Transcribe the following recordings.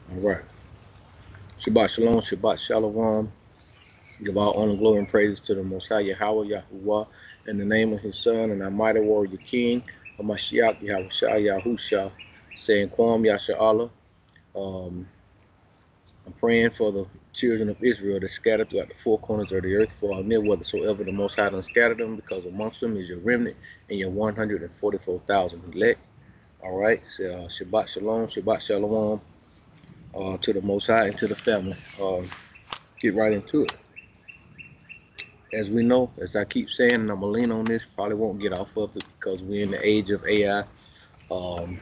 All right. Shabbat Shalom, Shabbat Shalom. Give all honor, glory, and praises to the Most High Yahweh, Yahuwah, in the name of His Son and our mighty warrior King, Hamashiach, Yahushua, Yahusha, saying, Kwam, Yasha Allah. Um, I'm praying for the children of Israel that scattered throughout the four corners of the earth, for near whithersoever the Most High done scattered them, because amongst them is your remnant and your 144,000 elect. All right. So, Shabbat Shalom, Shabbat Shalom to the Most High and to the family. Get right into it. As we know, as I keep saying, and I'm gonna lean on this, probably won't get off of it because we're in the age of AI, um,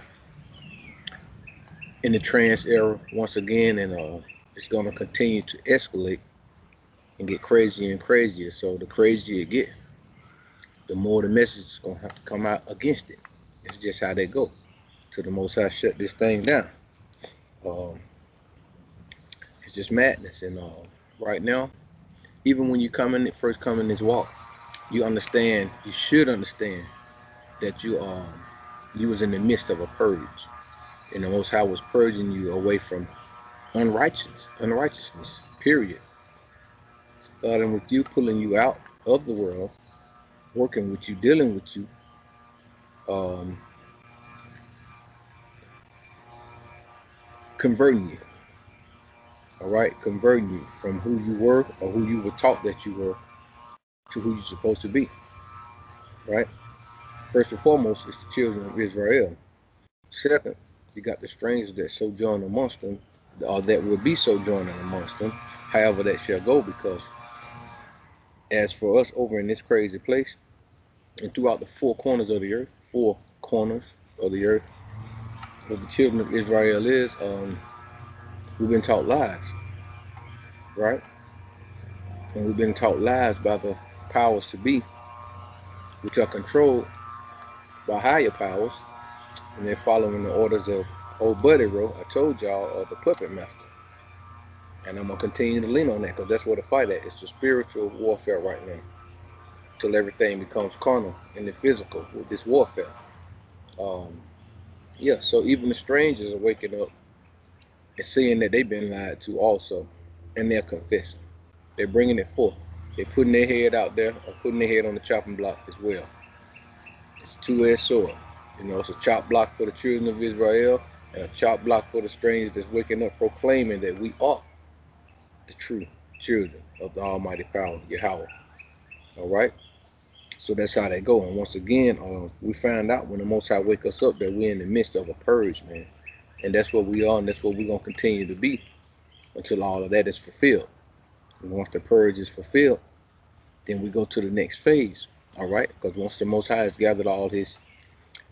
in the trans era once again, and it's gonna continue to escalate and get crazier and crazier. So the crazier it get, the more the message is gonna have to come out against it. It's just how they go. To the Most High shut this thing down. Um, it's just madness, and right now, even when you first come in this walk, you understand. You should understand that you was in the midst of a purge, and the Most High was purging you away from unrighteousness. Period. Starting with you, pulling you out of the world, working with you, dealing with you, um, converting you. All right, converting you from who you were or who you were taught that you were to who you're supposed to be. Right. First and foremost, it's the children of Israel. Second, you got the strangers that sojourn amongst them, or that will be sojourning amongst them, however that shall go, because as for us over in this crazy place and throughout the four corners of the earth, what the children of Israel is, we've been taught lies, right? And we've been taught lies by the powers to be, which are controlled by higher powers, and they're following the orders of old Buddy Rowe. I told y'all, the puppet master. And I'm going to continue to lean on that because that's where the fight at. It's the spiritual warfare right now, till everything becomes carnal and the physical with this warfare. Um, yeah, so even the strangers are waking up and seeing that they've been lied to also, and they're confessing. They're bringing it forth. They're putting their head out there or putting their head on the chopping block as well. It's a two-edged sword. You know, it's a chop block for the children of Israel and a chop block for the strangers that's waking up proclaiming that we are the true children of the Almighty power, Yahweh. All right? So that's how they go. And once again, we find out when the Most High wake us up that we're in the midst of a purge, man. And that's what we are, and that's what we're going to continue to be until all of that is fulfilled. And once the purge is fulfilled, then we go to the next phase. All right? Because once the Most High has gathered all his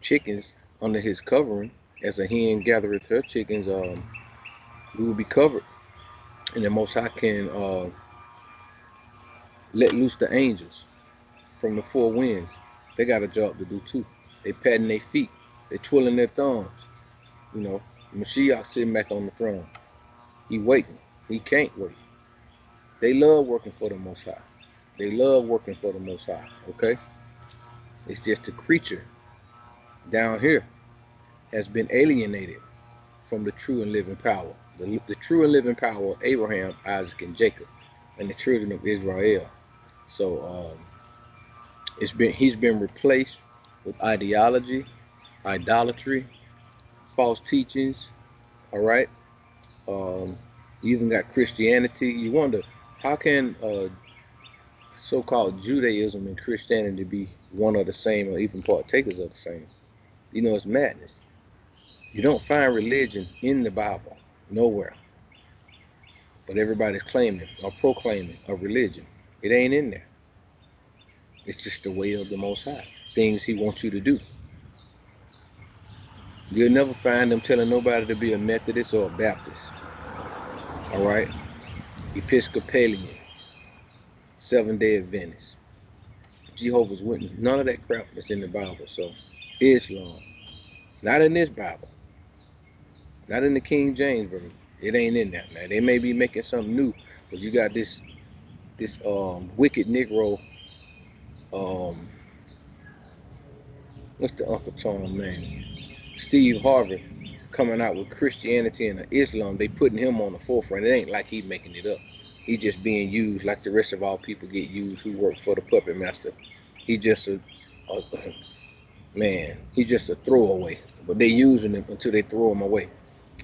chickens under his covering, as a hen gathereth her chickens, we will be covered. And the Most High can let loose the angels from the four winds. They got a job to do too. They patting their feet. They twirling their thumbs. You know, Mashiach sitting back on the throne. He waiting. He can't wait. They love working for the Most High. They love working for the Most High. Okay? It's just the creature down here has been alienated from the true and living power. The true and living power of Abraham, Isaac, and Jacob, and the children of Israel. So he's been replaced with ideology, idolatry, false teachings. All right. You even got Christianity. You wonder how can so-called Judaism and Christianity be one of the same, or even partakers of the same? You know, it's madness. You don't find religion in the Bible nowhere, but everybody's claiming or proclaiming a religion. It ain't in there. It's just the way of the Most High. Things He wants you to do. You'll never find them telling nobody to be a Methodist or a Baptist. All right? Episcopalian, Seventh-day Adventist, Jehovah's Witness. None of that crap is in the Bible. So, Islam, not in this Bible. Not in the King James Version. It ain't in there, man. They may be making something new, but you got this wicked Negro, um, what's the Uncle Tom name? Steve Harvey. coming out with Christianity and Islam, they putting him on the forefront. It ain't like he's making it up. He just being used like the rest of our people get used who work for the puppet master. He just a man. He's just a throwaway. But they using him until they throw him away.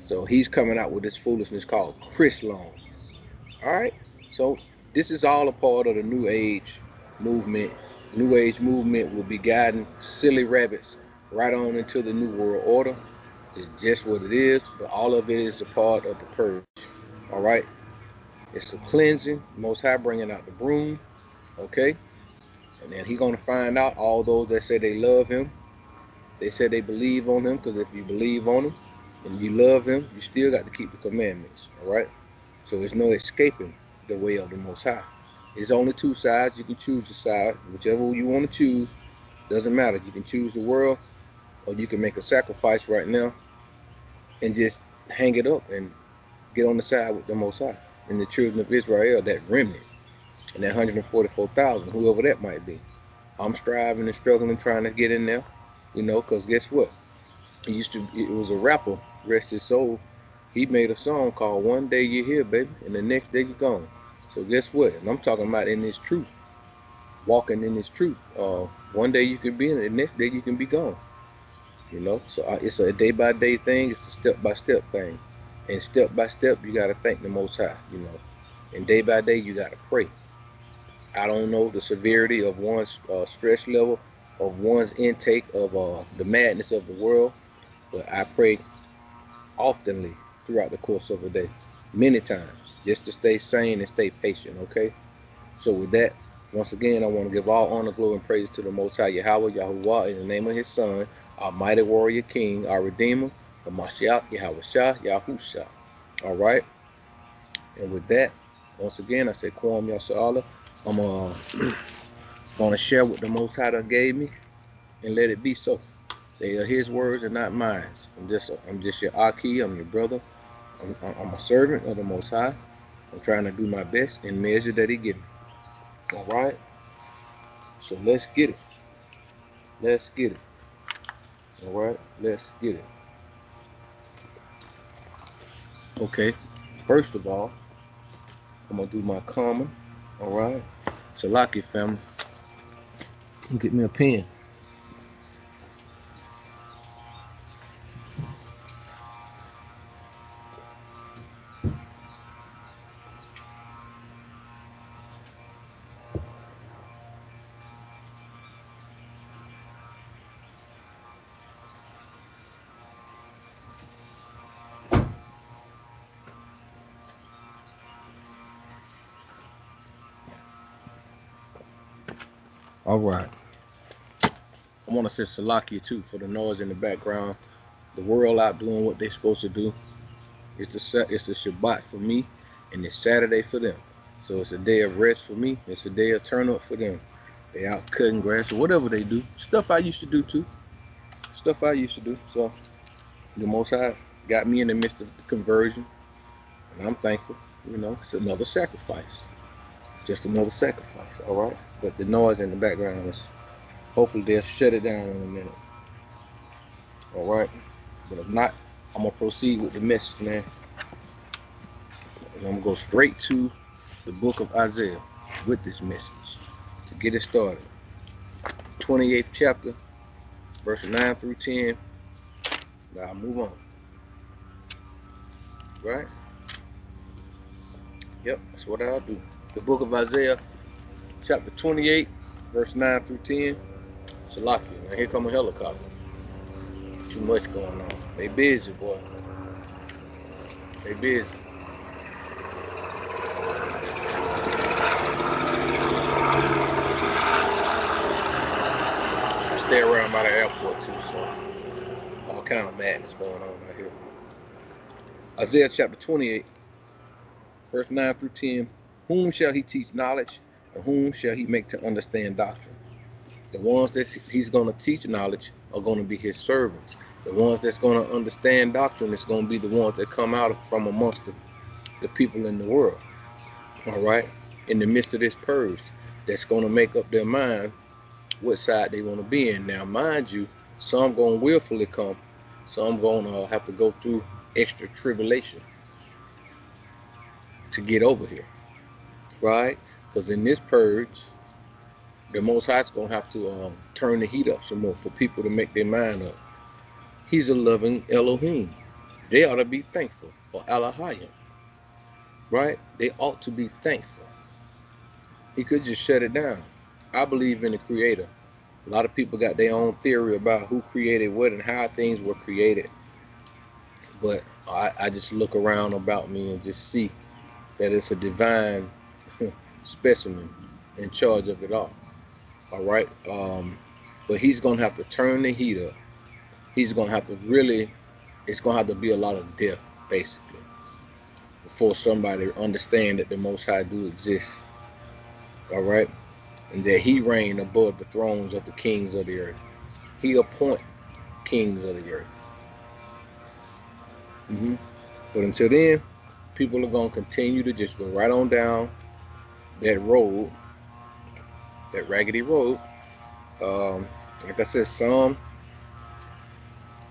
So he's coming out with this foolishness called Chrislam. All right. So this is all a part of the New Age movement. New Age movement will be guiding silly rabbits right on into the New World Order. It's just what it is, but all of it is a part of the purge. All right. It's a cleansing. Most High bringing out the broom. Okay. And then he's going to find out all those that say they love him. They say they believe on him, because if you believe on him and you love him, you still got to keep the commandments. All right. So there's no escaping the way of the Most High. There's only two sides. You can choose the side, whichever you want to choose. Doesn't matter. You can choose the world, or you can make a sacrifice right now and just hang it up and get on the side with the Most High and the children of Israel, that remnant, and that 144,000, whoever that might be. I'm striving and struggling, trying to get in there, because guess what? It was a rapper, rest his soul. He made a song called "One Day You're Here, Baby, and the Next Day You're Gone." So guess what? And I'm talking about in this truth, walking in this truth. One day you can be in it, the next day you can be gone. So it's a day-by-day thing. It's a step-by-step thing. And step by step, you got to thank the Most High, And day by day, you got to pray. I don't know the severity of one's stress level, of one's intake of the madness of the world, but I pray oftenly throughout the course of a day, many times, just to stay sane and stay patient, okay? So with that, once again, I want to give all honor, glory, and praise to the Most High Yahweh, Yahuwah, in the name of his Son, our mighty warrior King, our Redeemer, the Mashiach, Yahweh Shah, Yahusha. All right? And with that, once again, I say, Kwam Yasa'Allah. I'm going to share what the Most High gave me and let it be so. They are his words and not mine. I'm just your Aki. I'm your brother. I'm a servant of the Most High. I'm trying to do my best in measure that he give me. All right? So let's get it. Let's get it. All right? Let's get it. Okay. First of all, I'm going to do my common. All right? Salaki family. Get me a pen. All right. I want to say Salakia too for the noise in the background. The world out doing what they're supposed to do. It's the Shabbat for me, and it's Saturday for them. So it's a day of rest for me. It's a day of turn up for them. They out cutting grass or whatever they do. Stuff I used to do too. Stuff I used to do. So the Most High got me in the midst of the conversion, and I'm thankful. It's another sacrifice. Just another sacrifice. All right. But the noise in the background is. Hopefully they'll shut it down in a minute. All right. But if not, I'm going to proceed with the message, man. And I'm going to go straight to the book of Isaiah with this message to get it started. 28th chapter, verse 9 through 10. Now I'll move on. Right? Yep, that's what I'll do. The book of Isaiah, chapter 28, verse 9 through 10. Salakia. Now here come a helicopter. Too much going on. They busy, boy. They busy. I stay around by the airport too, so all kind of madness going on out here. Isaiah chapter 28, verse 9 through 10. Whom shall he teach knowledge, and whom shall he make to understand doctrine? The ones that he's going to teach knowledge are going to be his servants. The ones that's going to understand doctrine is going to be the ones that come out from amongst the people in the world. All right? In the midst of this purge, that's going to make up their mind what side they want to be in. Now, mind you, some going to willfully come. Some gonna have to go through extra tribulation to get over here, right? Because in this purge, the Most High's gonna have to turn the heat up some more for people to make their mind up. He's a loving Elohim. They ought to be thankful, or Elohim, right? They ought to be thankful. He could just shut it down. I believe in the Creator. A lot of people got their own theory about who created what and how things were created. But I just look around about me and just see that it's a divine specimen in charge of it all. All right. But he's going to have to turn the heat up. He's going to have to really, it's going to have to be a lot of death, basically, before somebody understand that the Most High do exist. All right. And that he reign above the thrones of the kings of the earth. He appoint kings of the earth. But until then, people are going to continue to just go right on down that road, that raggedy road. Like I said, some,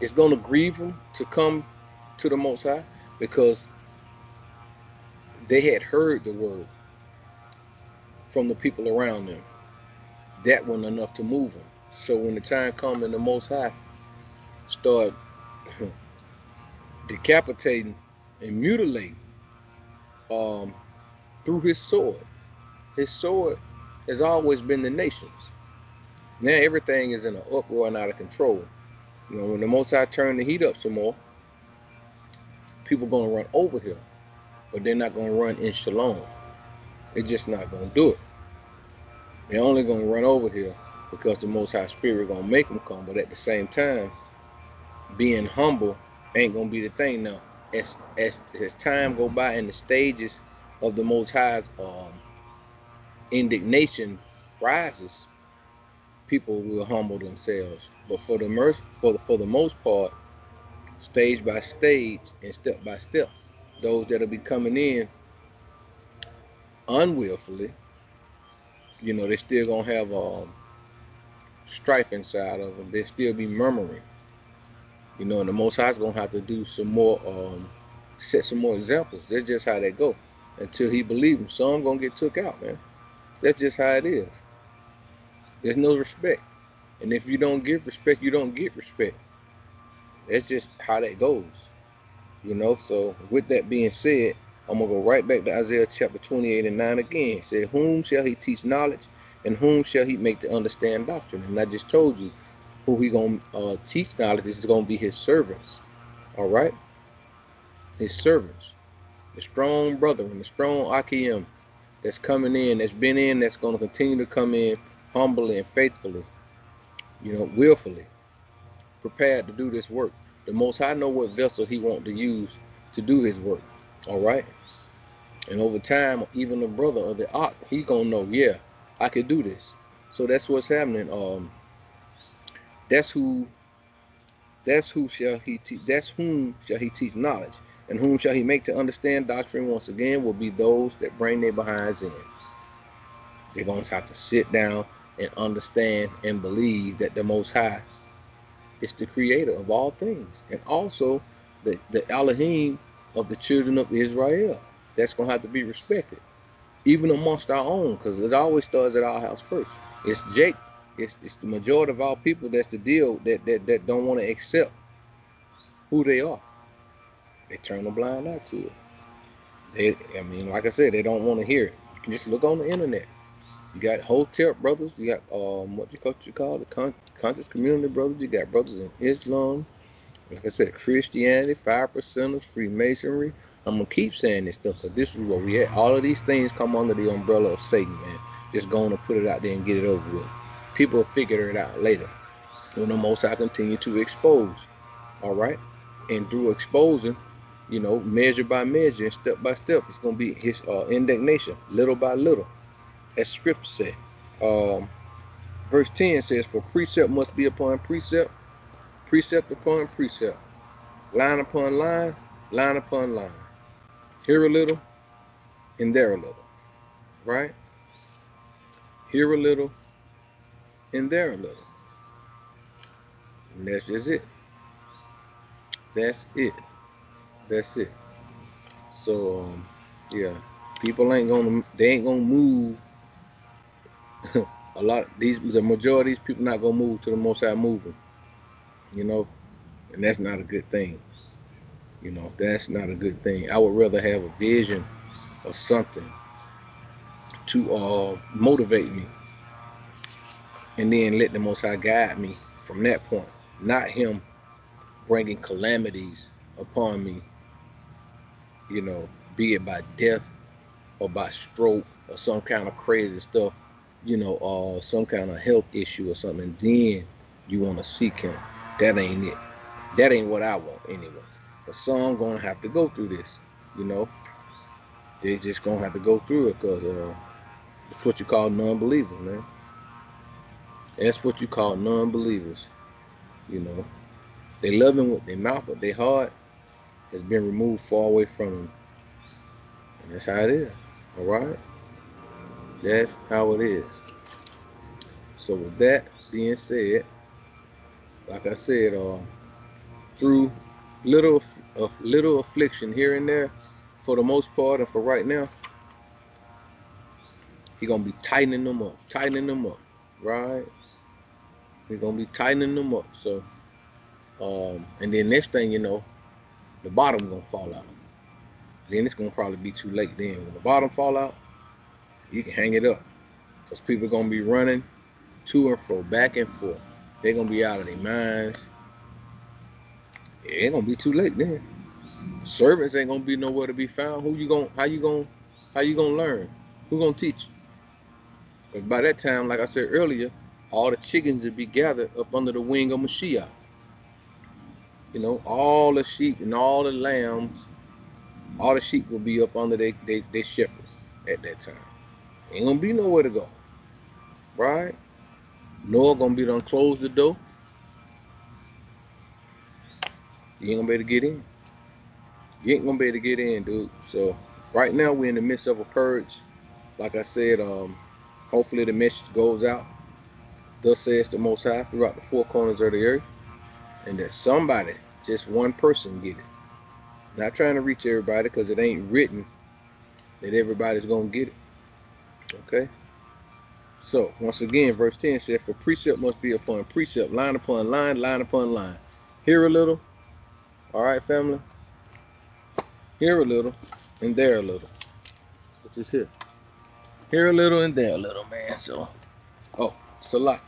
it's going to grieve them to come to the Most High because they had heard the word from the people around them. That wasn't enough to move them. So when the time comes and the Most High start decapitating and mutilating through his sword has always been the nations. Now everything is in an uproar and out of control. You know, when the Most High turn the heat up some more, people gonna run over here, but they're not gonna run in shalom. They're just not gonna do it. They're only gonna run over here because the Most High Spirit gonna make them come. But at the same time, being humble ain't gonna be the thing now. As time go by and the stages of the Most High's indignation rises, people will humble themselves. But for the most part, stage by stage and step by step, those that'll be coming in unwillfully, you know, they still gonna have strife inside of them. They still be murmuring, you know, and the Most High's gonna have to do some more, set some more examples. That's just how they go until he believes them. Some gonna get took out, man. That's just how it is. There's no respect, and if you don't give respect, you don't get respect. That's just how that goes, you know. So with that being said, I'm gonna go right back to Isaiah chapter 28 and 9 again. It said, whom shall he teach knowledge, and whom shall he make to understand doctrine? And I just told you who he gonna teach knowledge. This is gonna be his servants. All right, his servants, the strong brethren, the strong Akim that's coming in, that's been in, that's gonna continue to come in humbly and faithfully, you know, willfully, prepared to do this work. The Most High know what vessel he want to use to do his work. All right. And over time, even the brother of the Ak, he gonna know, yeah, I could do this. So that's what's happening. That's whom shall he teach. That's whom shall he teach knowledge, and whom shall he make to understand doctrine. Once again, will be those that bring their behinds in. They're gonna have to sit down and understand and believe that the Most High is the creator of all things, and also the Elohim of the children of Israel. That's gonna have to be respected, even amongst our own, because it always starts at our house first. It's Jake. It's the majority of our people that's the deal that don't want to accept who they are. They turn a blind eye to it. I mean, like I said, they don't want to hear it. You can just look on the internet. You got Hotep brothers. You got what you call the conscious community brothers. You got brothers in Islam. Like I said, Christianity, 5%ers, Freemasonry. I'm gonna keep saying this stuff because this is what we at. All of these things come under the umbrella of Satan, man. Just going to put it out there and get it over with. People will figure it out later when the Most High continue to expose. All right, and through exposing, you know, measure by measure and step by step, it's gonna be his indignation, little by little, as Scripture said. Verse 10 says, "For precept must be upon precept, precept upon precept, line upon line, line upon line. Here a little, and there a little." Right? Here a little, and there a little. And that's just it. That's it. That's it. So yeah, people ain't gonna move. The majority of these people not gonna move to the Most High moving, you know, and that's not a good thing. You know, that's not a good thing. I would rather have a vision or something to motivate me, and then let the Most High guide me from that point. Not him bringing calamities upon me, you know, be it by death or by stroke or some kind of crazy stuff, you know, or some kind of health issue or something. And then you want to seek him. That ain't it. That ain't what I want anyway. But some gonna have to go through this, you know. They just gonna have to go through it because it's what you call non-believers, man. That's what you call non-believers. You know, they love him with their mouth, but their heart has been removed far away from them. And that's how it is. All right. That's how it is. So with that being said, like I said, through little affliction here and there, for the most part, and for right now, he gonna be tightening them up, right? He gonna be tightening them up. So, and then next thing you know, the bottom gonna fall out. Then it's gonna probably be too late. Then when the bottom fall out, you can hang it up, because people are gonna be running to and fro, back and forth. They're gonna be out of their minds. It ain't gonna be too late then. Servants ain't gonna be nowhere to be found. How you gonna learn? Who gonna teach you? Because by that time, like I said earlier, all the chickens will be gathered up under the wing of Mashiach. You know, all the sheep and all the lambs, all the sheep will be up under their shepherd at that time. Ain't gonna be nowhere to go, right? Noah gonna be done close the door. You ain't gonna be able to get in. You ain't gonna be able to get in, dude. So right now we're in the midst of a purge. Like I said, hopefully the message goes out. Thus says the Most High throughout the four corners of the earth, and that somebody, just one person, get it. Not trying to reach everybody, because it ain't written that everybody's gonna get it. Okay. So once again, verse 10 says, "For precept must be upon precept, line upon line, line upon line. Here a little, all right, family. Here a little, and there a little. Which is here. Here a little and there a little, man. So, oh, it's a lot.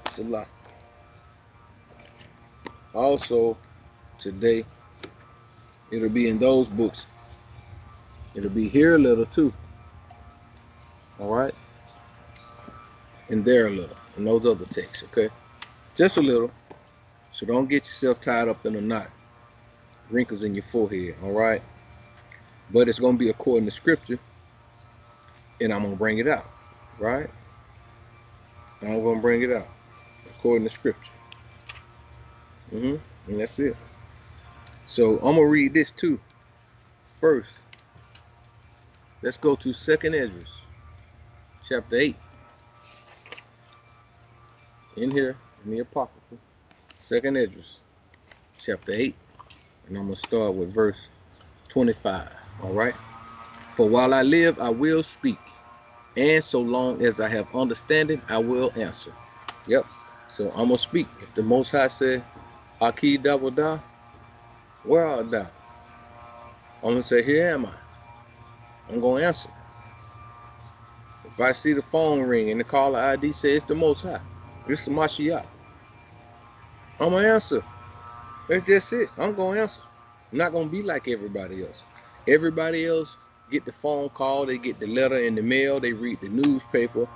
It's a lot. Also, today, it'll be in those books. It'll be here a little too. All right, and there a little, and those other texts. Okay, just a little. So don't get yourself tied up in a knot, wrinkles in your forehead. All right, but it's gonna be according to Scripture, and I'm gonna bring it out. Right, I'm gonna bring it out according to Scripture. And that's it. So I'm gonna read this too. First, let's go to 2nd Ezra, chapter 8. In here, in the Apocrypha, 2nd Ezra, chapter 8, and I'm gonna start with verse 25. All right. For while I live, I will speak, and so long as I have understanding, I will answer. Yep. So I'm gonna speak. If the Most High said, "Aki Dawadah, where art thou?" I'm gonna say, "Here am I." I'm gonna answer. If I see the phone ring and the caller ID says it's the Most High, it's the Mashiach, I'm gonna answer. That's just it. I'm gonna answer. I'm not gonna be like everybody else. Everybody else get the phone call, they get the letter in the mail, they read the newspaper,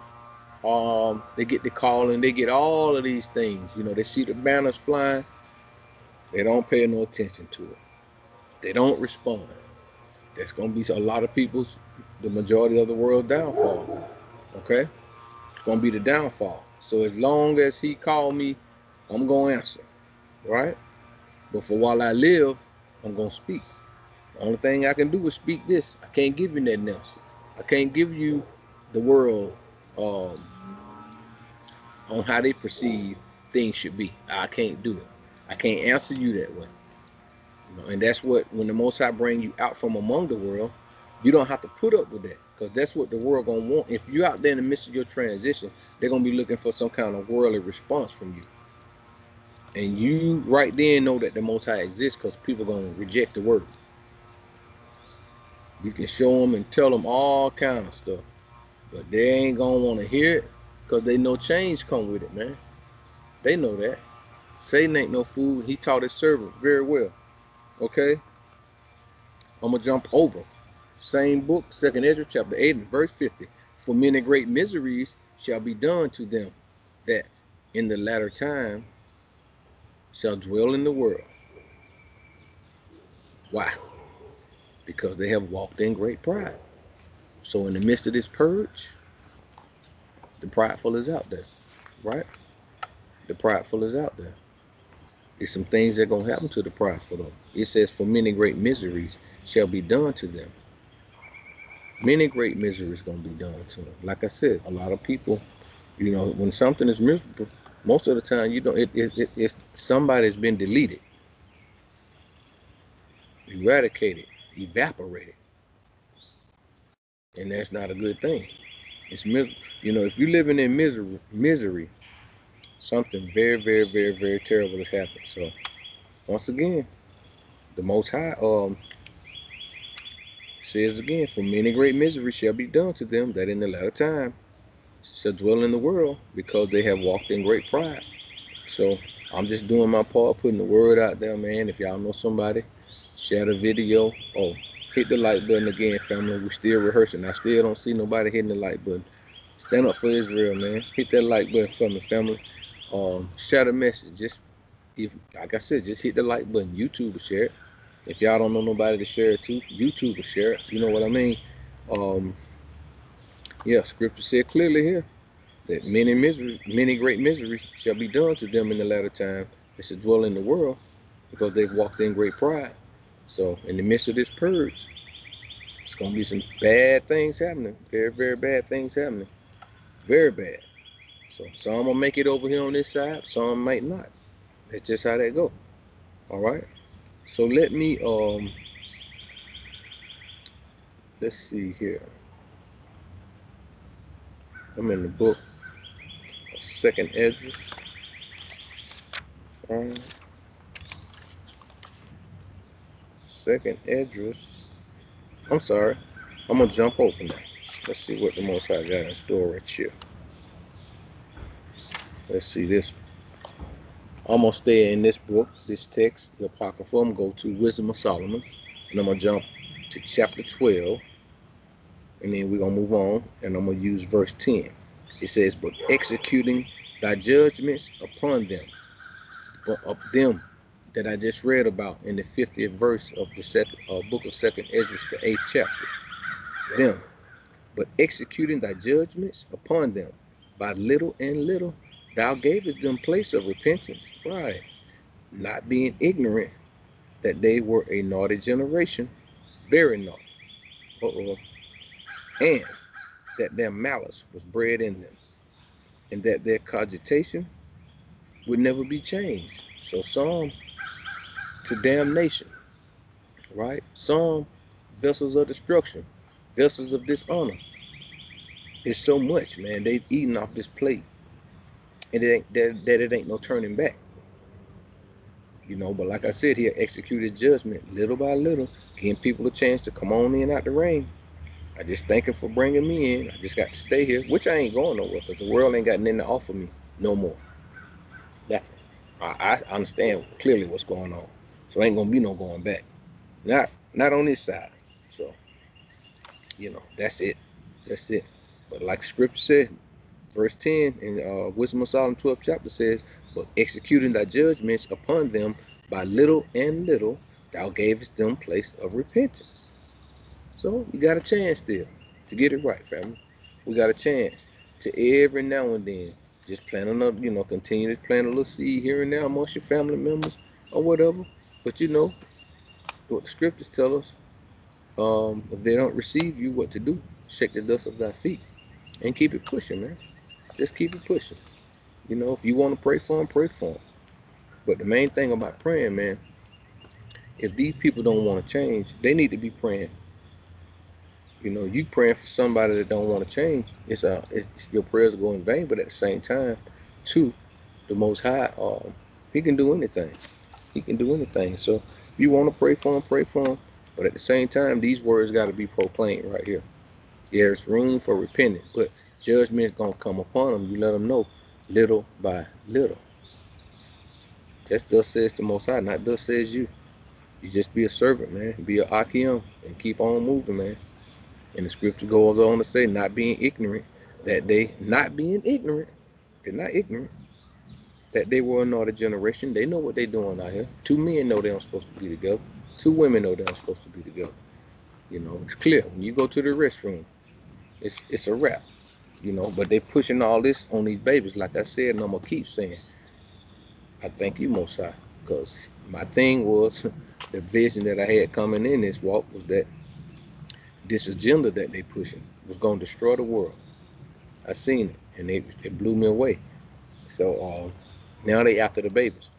they get the call, and they get all of these things. You know, they see the banners flying, they don't pay no attention to it. They don't respond. That's gonna be a lot of people's, the majority of the world's downfall. Okay, it's gonna be the downfall. So as long as he called me, I'm gonna answer, right? But for while I live, I'm gonna speak. The only thing I can do is speak this. I can't give you nothing else. I can't give you the world on how they perceive things should be. I can't do it. I can't answer you that way. You know, and that's what, when the Most High bring you out from among the world, you don't have to put up with that, because that's what the world gonna want. If you're out there in the midst of your transition, they're gonna be looking for some kind of worldly response from you. And you right then know that the Most High exists, because people gonna reject the word. You can show them and tell them all kind of stuff, but they ain't gonna want to hear it, because they know change come with it, man. They know that. Satan ain't no fool. He taught his servant very well. Okay, I'm gonna jump over. Same book, 2nd Ezra, chapter 8, and verse 50. For many great miseries shall be done to them that in the latter time shall dwell in the world. Why? Because they have walked in great pride. So in the midst of this purge, the prideful is out there, right? The prideful is out there. There's some things that are going to happen to the prideful, though. It says, for many great miseries shall be done to them. Many great miseries going to be done to them. Like I said, a lot of people, you know, when something is miserable, most of the time, you don't, it's somebody's been deleted, eradicated, evaporated. And that's not a good thing. It's miserable. You know, if you're living in misery, something very, very, very, very terrible has happened. So once again, the Most High says again, for many great miseries shall be done to them that in the latter time shall dwell in the world, because they have walked in great pride. So I'm just doing my part, putting the word out there, man. If y'all know somebody, share the video. Oh, hit the like button again, family. We're still rehearsing. I still don't see nobody hitting the like button. Stand up for Israel, man. Hit that like button for me, family. Share the message. Just, if, like I said, just hit the like button. YouTube will share it. If y'all don't know nobody to share it to, YouTube will share it. You know what I mean? Yeah, scripture said clearly here that many great miseries shall be done to them in the latter time. They shall dwell in the world, because they've walked in great pride. So in the midst of this purge, it's gonna be some bad things happening. Very, very bad things happening. Very bad. So some will make it over here on this side, some might not. That's just how that go. All right. So let me let's see here. I'm in the book of 2nd Ezra. 2nd Ezra. I'm sorry. I'm gonna jump over now. Let's see what the Most High got in store right here. Let's see this. I'm gonna stay in this book, this text, the Apocrypha. I'm gonna go to Wisdom of Solomon, and I'm gonna jump to chapter 12, and then we're gonna move on, and I'm gonna use verse 10. It says, but executing thy judgments upon them, but of them that I just read about in the 50th verse of the second book of 2nd Ezra, the 8th chapter. Them, but executing thy judgments upon them, by little and little, thou gavest them place of repentance. Right. Not being ignorant that they were a naughty generation, very naughty. And that their malice was bred in them, and that their cogitation would never be changed. So some to damnation, right? Some vessels of destruction, vessels of dishonor. It's so much, man. They've eaten off this plate, and it ain't that it ain't no turning back. You know, but like I said, he executed judgment little by little, giving people a chance to come on in out the rain. I just thank him for bringing me in. I just got to stay here, which I ain't going nowhere, because the world ain't got nothing to offer me no more. Nothing. I understand clearly what's going on, so ain't gonna be no going back. Not on this side. So, you know, that's it. That's it. But like scripture said, verse 10 in Wisdom of Solomon 12th chapter says, but executing thy judgments upon them by little and little, thou gavest them place of repentance. So we got a chance still to get it right, family. We got a chance to every now and then just plant another, you know, continue to plant a little seed here and there amongst your family members or whatever. But you know what the scriptures tell us. If they don't receive you, what to do? Shake the dust off thy feet and keep it pushing, man. Just keep it pushing. You know, if you want to pray for them, pray for them. But the main thing about praying, man, If these people don't want to change, they need to be praying. You know, you praying for somebody that don't want to change. It's your prayers go in vain. But at the same time, too, the Most High, He can do anything. He can do anything. So if you want to pray for him, pray for him. But at the same time, these words got to be proclaimed right here. There's room for repentance, but judgment's gonna come upon them. You let them know, little by little. That's thus says the Most High, not thus says you. You just be a servant, man. Be a Akim and keep on moving, man. And the scripture goes on to say, not being ignorant, that they not being ignorant, they're not ignorant, that they were another generation. They know what they're doing out here. Two men know they aren't supposed to be together. Two women know they aren't supposed to be together. You know, it's clear. When you go to the restroom, it's a wrap. You know, but they pushing all this on these babies. Like I said, and I'm gonna keep saying, I thank you, Most High, because my thing was the vision that I had coming in this walk was that this agenda that they pushing was gonna destroy the world. I seen it, and it blew me away. So now they after the babies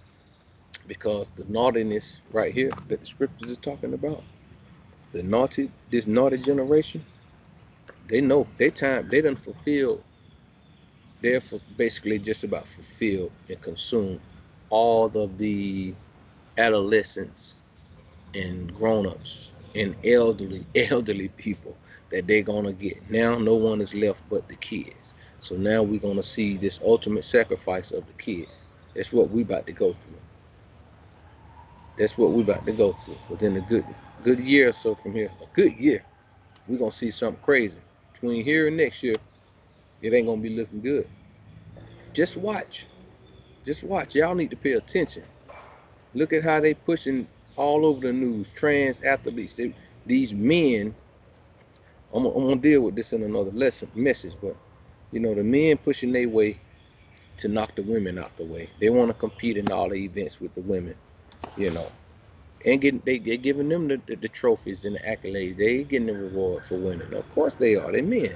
because the naughtiness right here that the scriptures is talking about, this naughty generation, they know they done fulfilled. They're basically just about fulfilled and consumed all of the adolescents and grown-ups and elderly people that they're gonna get. Now no one is left but the kids. So now we're gonna see this ultimate sacrifice of the kids. That's what we about to go through. That's what we about to go through. Within a good year or so from here, a good year, we're gonna see something crazy. Between here and next year, it ain't gonna be looking good. Just watch. Just watch. Y'all need to pay attention. Look at how they pushing all over the news. Trans athletes. These men. I'm gonna deal with this in another message, but you know the men pushing their way to knock the women out the way. They want to compete in all the events with the women, you know, and they giving them the trophies and the accolades. They getting the reward for winning. Of course they are. They men,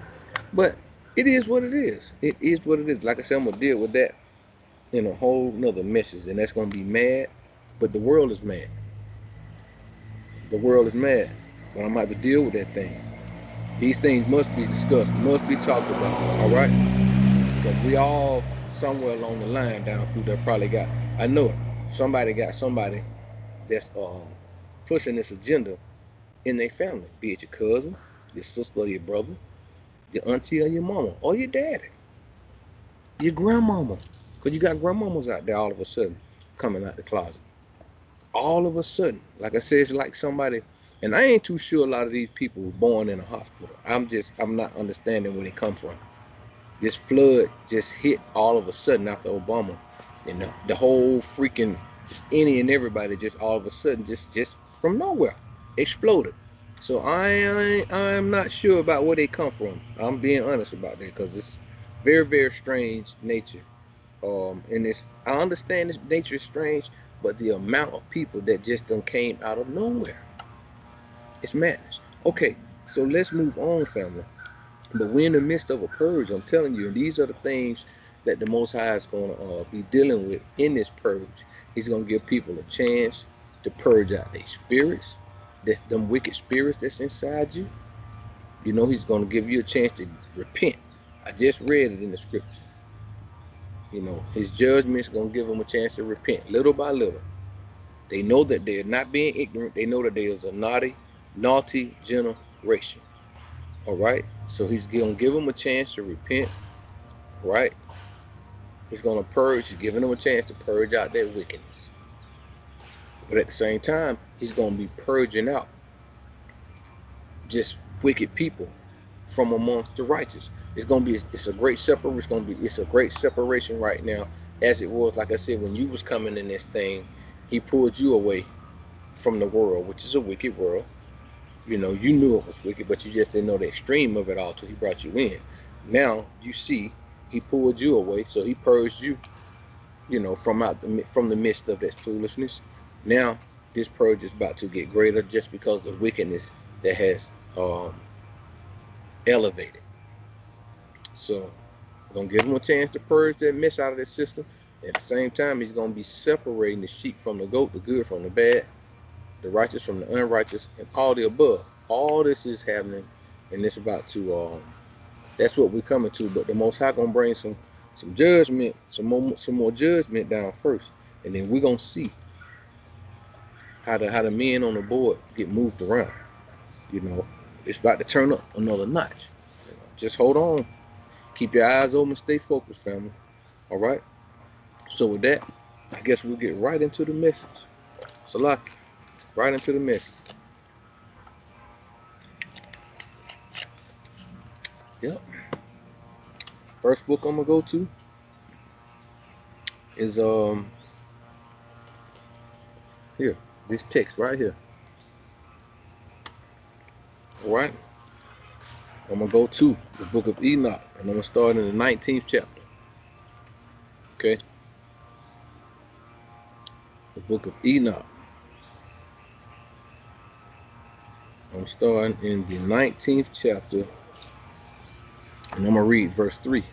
but it is what it is. It is what it is. Like I said, I'm gonna deal with that in a whole nother message, and that's gonna be mad. But the world is mad. The world is mad. But I'm gonna have to deal with that thing. These things must be discussed, must be talked about. All right, because we all somewhere along the line down through there probably got. I know it. Somebody got somebody that's pushing this agenda in their family, be it your cousin, your sister, or your brother, your auntie, or your mama, or your daddy, your grandmama. Because you got grandmamas out there all of a sudden coming out the closet. All of a sudden, like I said, it's like somebody, and I ain't too sure a lot of these people were born in a hospital. I'm not understanding where they come from. This flood just hit all of a sudden after Obama, and the whole freaking, just any and everybody just all of a sudden just from nowhere exploded. So I'm not sure about where they come from. I'm being honest about that because it's very strange nature. And I understand this nature is strange, but the amount of people that just done came out of nowhere, it's madness. Okay, so let's move on, family. But we're in the midst of a purge, I'm telling you, and these are the things that the Most High is going to be dealing with in this purge. He's going to give people a chance to purge out their spirits, them wicked spirits that's inside you. You know, he's going to give you a chance to repent. I just read it in the scripture. You know, his judgment's going to give them a chance to repent little by little. They know that they're not being ignorant. They know that there's a naughty generation. All right, so he's going to give them a chance to repent, right? He's going to purge. He's giving them a chance to purge out their wickedness. But at the same time, he's going to be purging out just wicked people from amongst the righteous. It's a great separation. It's a great separation right now, as it was, like I said, when you was coming in this thing, he pulled you away from the world, which is a wicked world. You know, you knew it was wicked, but you just didn't know the extreme of it all till he brought you in. Now you see, he pulled you away, so he purged you, you know, from the midst of that foolishness. Now this purge is about to get greater just because of wickedness that has elevated. So we're gonna give him a chance to purge that mess out of the system. At the same time, he's gonna be separating the sheep from the goat, the good from the bad. the righteous from the unrighteous, and all the above. All this is happening, and it's about to. That's what we're coming to. But the Most High gonna bring some judgment, some more judgment down first, and then we're gonna see how the men on the board get moved around. You know, it's about to turn up another notch. Just hold on, keep your eyes open, stay focused, family. All right. So with that, I guess we'll get right into the message. Salaki, right into the message. Yep. First book I'm gonna go to is here, this text right here. All right. I'm gonna go to the book of Enoch, and I'm gonna start in the 19th chapter. Okay. The book of Enoch. I'm starting in the 19th chapter, and I'm gonna read verse 3.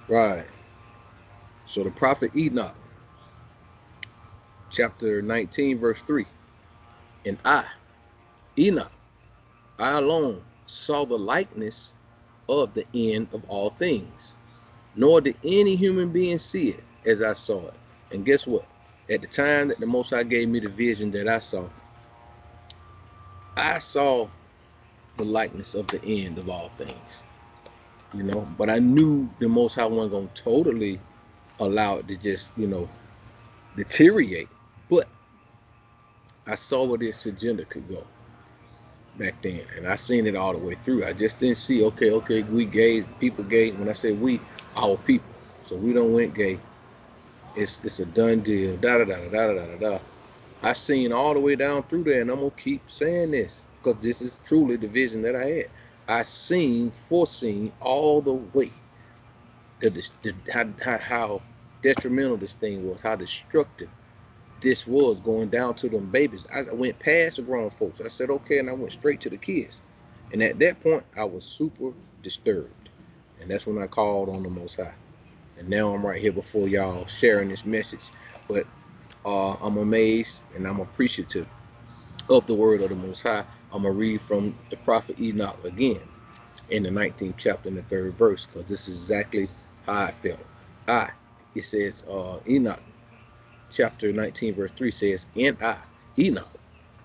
Right. So the prophet Enoch, chapter 19, verse 3. And I, Enoch, I alone saw the likeness of the end of all things, nor did any human being see it as I saw it. And guess what? At the time that the Most High gave me the vision that I saw the likeness of the end of all things. You know, but I knew the Most High wasn't going to totally allow it to just, deteriorate. But I saw where this agenda could go back then, and I seen it all the way through. I just didn't see, okay, we gay, people gay. When I say we, our people. So we don't went gay. It's a done deal. Da da da da da da da da. I seen all the way down through there, and I'm gonna keep saying this because this is truly the vision that I had. I foreseen all the way how detrimental this thing was, how destructive this was, going down to them babies. I went past the grown folks. I said, okay, and I went straight to the kids. And at that point, I was super disturbed. And that's when I called on the Most High. And now I'm right here before y'all sharing this message. But I'm amazed and I'm appreciative of the word of the Most High. I'm going to read from the prophet Enoch again in the 19th chapter in the 3rd verse, because this is exactly how I felt. It says, Enoch chapter 19 verse 3 says, and I, Enoch,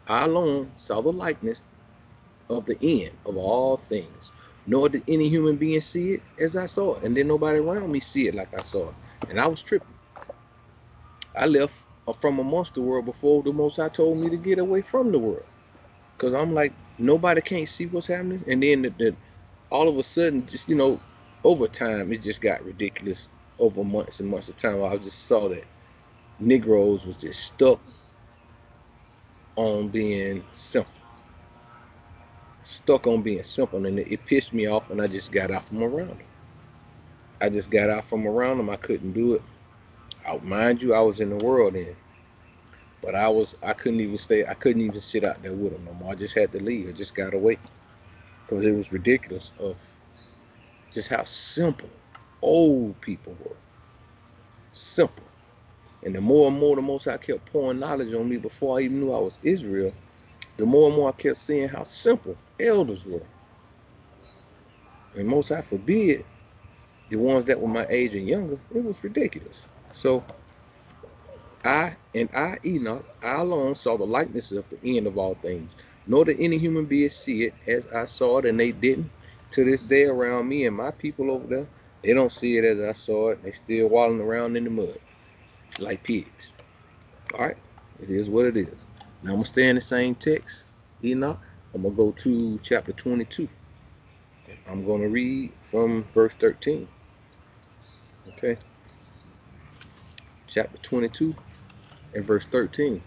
I alone saw the likeness of the end of all things, nor did any human being see it as I saw it. And then nobody around me see it like I saw it. And I was tripping. I left from amongst the world before the Most High told me to get away from the world. Because I'm like, nobody can't see what's happening. And then all of a sudden, just, over time, it just got ridiculous over months and months of time. I just saw that Negroes was just stuck on being simple. And it pissed me off, and I just got out from around them. I couldn't do it. Mind you, I was in the world then. But I couldn't even sit out there with them no more. I just had to leave. I just got away. Because it was ridiculous of just how simple old people were. Simple. And the more and more the Most High kept pouring knowledge on me before I even knew I was Israel, the more and more I kept seeing how simple elders were. And Most High forbid the ones that were my age and younger. It was ridiculous. So I, Enoch, I alone saw the likeness of the end of all things, nor did any human being see it as I saw it, and they didn't. To this day around me and my people over there, they don't see it as I saw it. They still wallowing around in the mud like pigs. All right, it is what it is. Now I'm gonna stay in the same text, Enoch. I'm gonna go to chapter 22. I'm gonna read from verse 13. Okay, chapter 22 and verse 13.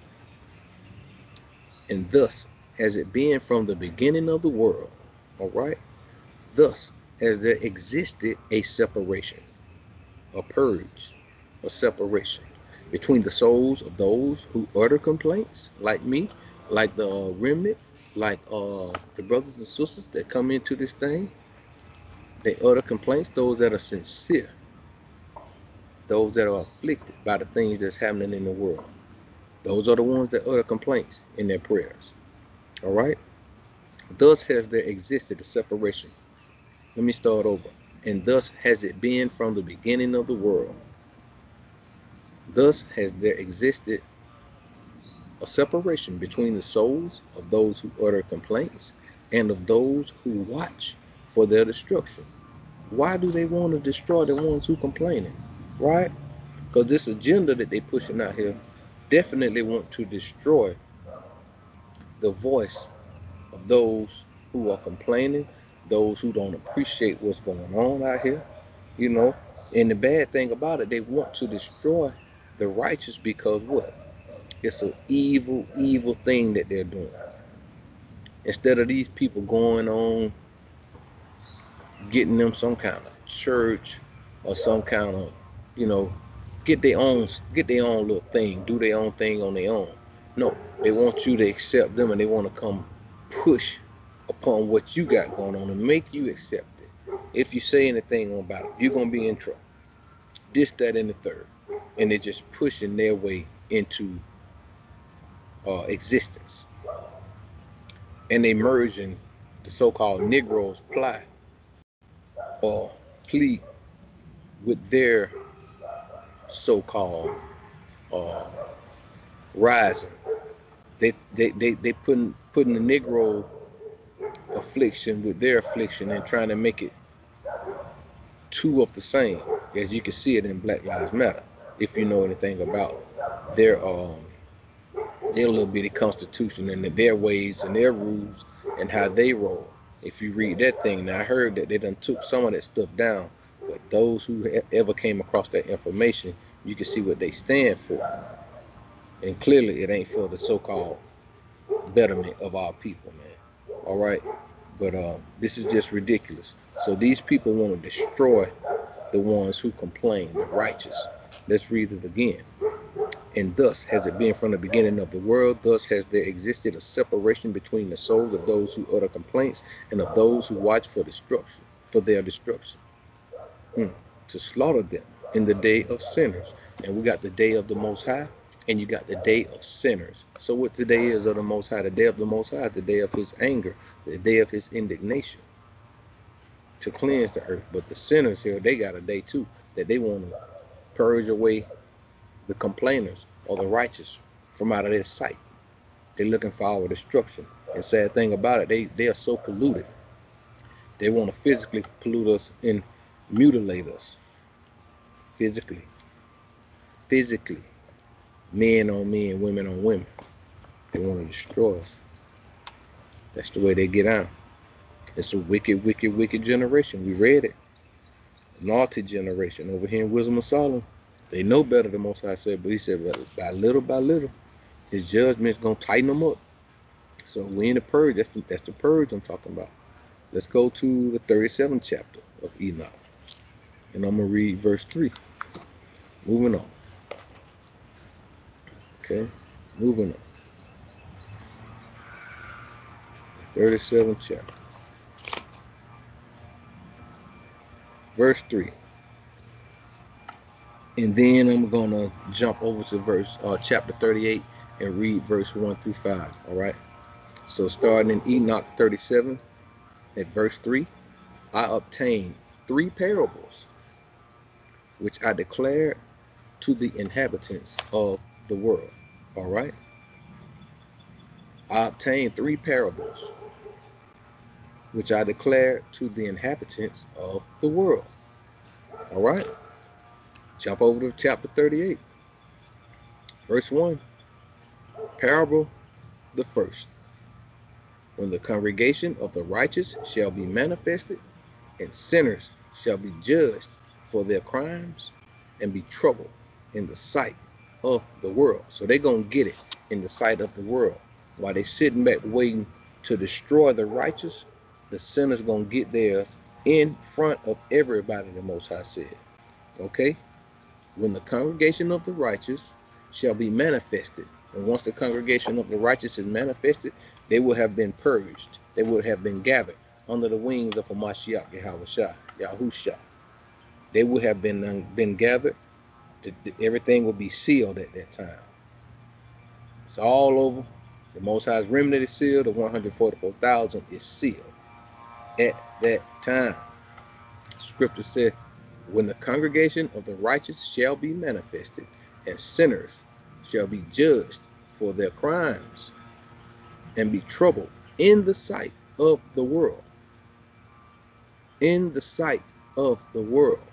And thus has it been from the beginning of the world. All right, thus has there existed a separation, a purge, a separation between the souls of those who utter complaints, like me, like the remnant, like the brothers and sisters that come into this thing. They utter complaints, those that are sincere, those that are afflicted by the things that's happening in the world. Those are the ones that utter complaints in their prayers. All right. Thus has there existed a separation. Let me start over. And thus has it been from the beginning of the world. Thus has there existed a separation between the souls of those who utter complaints and of those who watch for their destruction. Why do they want to destroy the ones who complaining? Right? Because this agenda that they pushing out here definitely want to destroy the voice of those who are complaining, those who don't appreciate what's going on out here, you know. And the bad thing about it, they want to destroy the righteous because what? It's an evil, evil thing that they're doing. Instead of these people going on, getting them some kind of church or some kind of, you know, get their own little thing, do their own thing on their own. No, they want you to accept them, and they want to come push upon what you got going on and make you accept it. If you say anything about it, you're gonna be in trouble. This, that, and the third, and they're just pushing their way into existence, and they merging the so-called Negroes' ply or plea with their so-called rising. They putting the Negro affliction with their affliction and trying to make it two of the same, as you can see it in Black Lives Matter. If you know anything about their little bitty constitution and their ways and their rules and how they roll. If you read that thing, now I heard that they done took some of that stuff down, but those who ever came across that information, you can see what they stand for. And clearly it ain't for the so-called betterment of our people, man. All right? But this is just ridiculous. So these people want to destroy the ones who complain, the righteous. Let's read it again. And thus has it been from the beginning of the world. Thus has there existed a separation between the souls of those who utter complaints and of those who watch for destruction, for their destruction, to slaughter them in the day of sinners. And we got the day of the Most High, and you got the day of sinners. So what today is of the Most High? The day of the Most High, the day of his anger, the day of his indignation, to cleanse the earth. But the sinners here, they got a day too, that they want to purge away the complainers or the righteous from out of their sight. They're looking for our destruction. And sad thing about it, they are so polluted. They want to physically pollute us and mutilate us. Physically. Men on men, women on women. They want to destroy us. That's the way they get out. It's a wicked, wicked, wicked generation. We read it. Naughty generation over here in Wisdom of Solomon. They know better than Most High said, but he said, by little, his judgment's going to tighten them up. So we in the purge. That's the purge I'm talking about. Let's go to the 37th chapter of Enoch. And I'm going to read verse 3. Moving on. Okay, moving on. 37th chapter. Verse 3. And then I'm going to jump over to chapter 38 and read verse 1 through 5. All right. So starting in Enoch 37 at verse 3, I obtained 3 parables, which I declared to the inhabitants of the world. All right. I obtained 3 parables, which I declared to the inhabitants of the world. All right. Jump over to chapter 38. Verse 1. Parable the first. When the congregation of the righteous shall be manifested, and sinners shall be judged for their crimes, and be troubled in the sight of the world. So they're going to get it in the sight of the world. While they sitting back waiting to destroy the righteous, the sinners going to get theirs in front of everybody, the Most High said. Okay? When the congregation of the righteous shall be manifested. And once the congregation of the righteous is manifested, they will have been purged. They would have been gathered under the wings of a Mashiach, Yahusha. They would have been gathered. Everything will be sealed at that time. It's all over. The Most High's remnant is sealed. The 144,000 is sealed at that time. Scripture said, when the congregation of the righteous shall be manifested, and sinners shall be judged for their crimes, and be troubled in the sight of the world. In the sight of the world.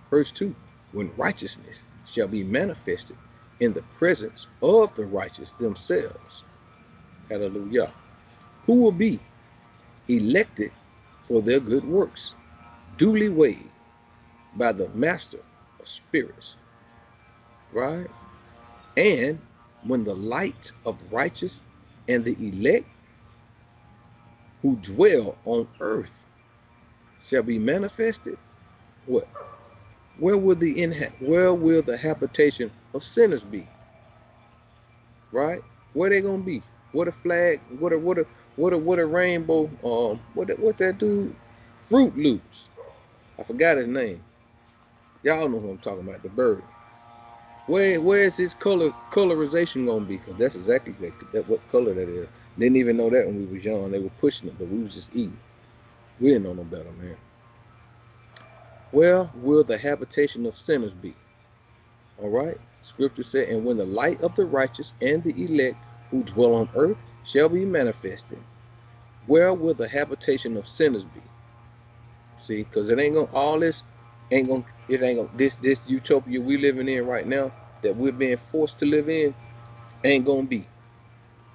Verse 2, when righteousness shall be manifested in the presence of the righteous themselves. Hallelujah. Who will be elected for their good works, duly weighed by the master of spirits. Right? And when the light of righteous and the elect who dwell on earth shall be manifested, what? Where will the habitation of sinners be? Right? Where they gonna be? What a flag? What a rainbow? What that dude? Fruit Loops. I forgot his name. Y'all know who I'm talking about. The bird. Where is his colorization gonna be? Because that's exactly what color that is. Didn't even know that when we was young. They were pushing it, but we was just eating. We didn't know no better, man. Where will the habitation of sinners be? All right. Scripture said, and when the light of the righteous and the elect who dwell on earth shall be manifested, where will the habitation of sinners be? See, because it ain't gonna, all this ain't gonna, it ain't gonna, this utopia we living in right now that we're being forced to live in ain't gonna be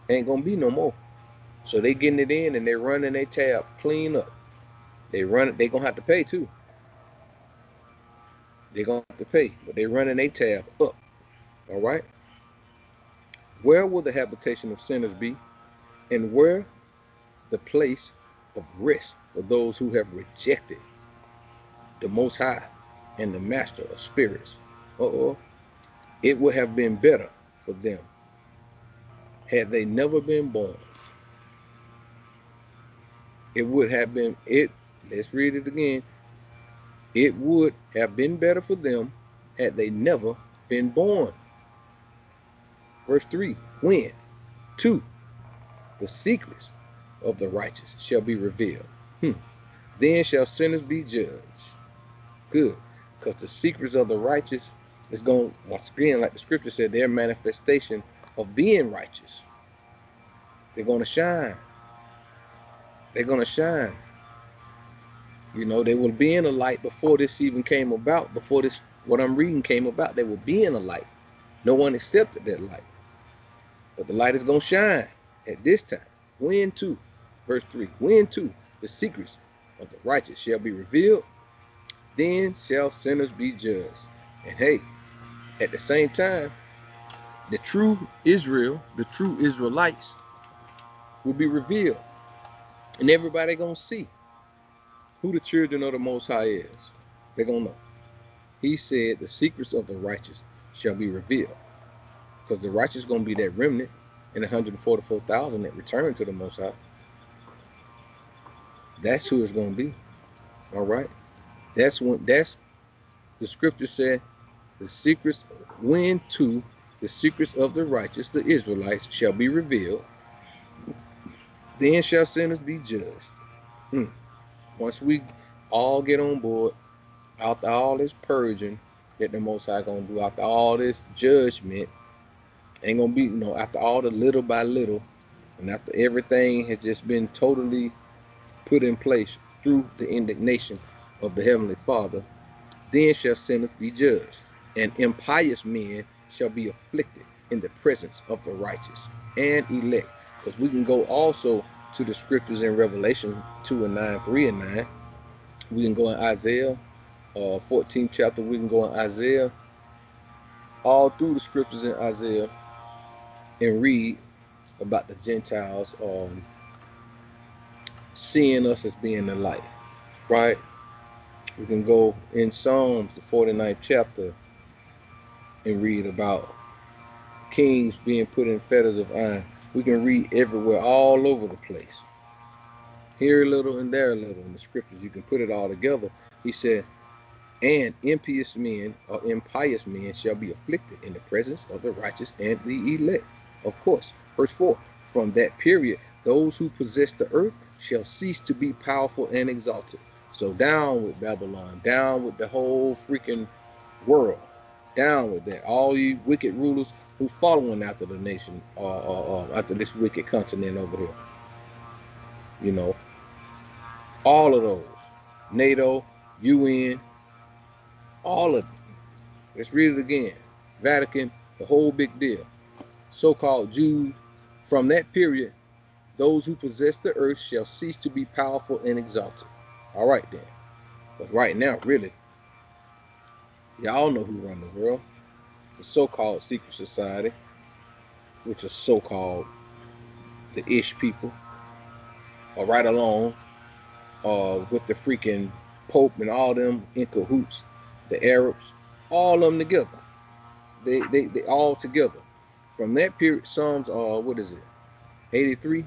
no more. So they getting it in and they running their tab clean up. They gonna have to pay too. They gonna have to pay, but they running their tab up. All right. Where will the habitation of sinners be, and where the place of rest for those who have rejected the Most High and the Master of spirits? It would have been better for them had they never been born. It would have been, let's read it again. It would have been better for them had they never been born. Verse 3, when? 2, the secrets of the righteous shall be revealed. Then shall sinners be judged. Good. Because the secrets of the righteous is going, once again, like the scripture said, their manifestation of being righteous. They're going to shine. They're going to shine. You know, they will be in a light before this even came about. Before this, what I'm reading came about, they will be in a light. No one accepted that light. But the light is going to shine at this time. When? 2, verse 3. When? 2, the secrets of the righteous shall be revealed. Then shall sinners be judged. And hey, at the same time, the true Israel, the true Israelites will be revealed. And everybody gonna see who the children of the Most High is. They're gonna know. He said the secrets of the righteous shall be revealed. Because the righteous gonna be that remnant and 144,000 that return to the Most High. That's who it's gonna be. All right. That's the scripture said the secrets, when 2, the secrets of the righteous, the Israelites, shall be revealed. Then shall sinners be judged. Once we all get on board, after all this purging that the Most High gonna do, after all this judgment, ain't gonna be, you know, after all the little by little, and after everything has just been totally put in place through the indignation of the Heavenly Father, then shall sinners be judged, and impious men shall be afflicted in the presence of the righteous and elect. Because we can go also to the scriptures in Revelation 2 and 9, 3 and 9. We can go in Isaiah 14th chapter. We can go in Isaiah, all through the scriptures in Isaiah, and read about the Gentiles seeing us as being the light, right? We can go in Psalms, the 49th chapter, and read about kings being put in fetters of iron. We can read everywhere, all over the place. Here a little and there a little in the scriptures. You can put it all together. He said, and impious men or impious men shall be afflicted in the presence of the righteous and the elect. Of course. Verse 4. From that period, those who possess the earth shall cease to be powerful and exalted. So down with Babylon, down with the whole freaking world, down with that. All you wicked rulers who following after the nation, after this wicked continent over here. You know, all of those, NATO, UN, all of it. Let's read it again. Vatican, the whole big deal. So-called Jews, from that period, those who possess the earth shall cease to be powerful and exalted. All right then. Because right now, really, y'all know who run the world. The so-called secret society, which is so-called the ish people, are right along with the freaking Pope and all them in cahoots, the Arabs, all of them together. They all together. From that period, Psalms, what is it, 83?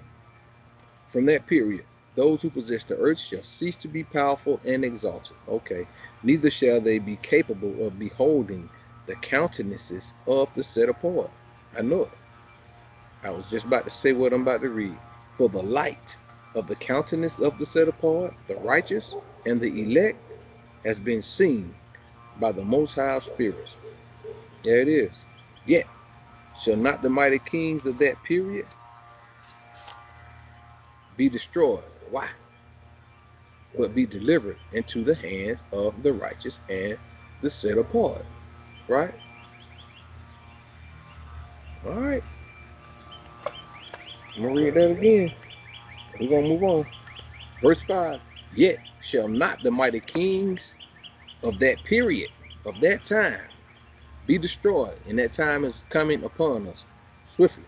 From that period, those who possess the earth shall cease to be powerful and exalted. Okay. Neither shall they be capable of beholding the countenances of the set apart. I know it. I was just about to say what I'm about to read. For the light of the countenance of the set apart, the righteous, and the elect has been seen by the Most High spirits. There it is. Yet shall not the mighty kings of that period be destroyed. Why? But be delivered into the hands of the righteous and the set apart. Right? All right. I'm going to read that again. We're going to move on. Verse 5. Yet shall not the mighty kings of that period, of that time, be destroyed. And that time is coming upon us swiftly.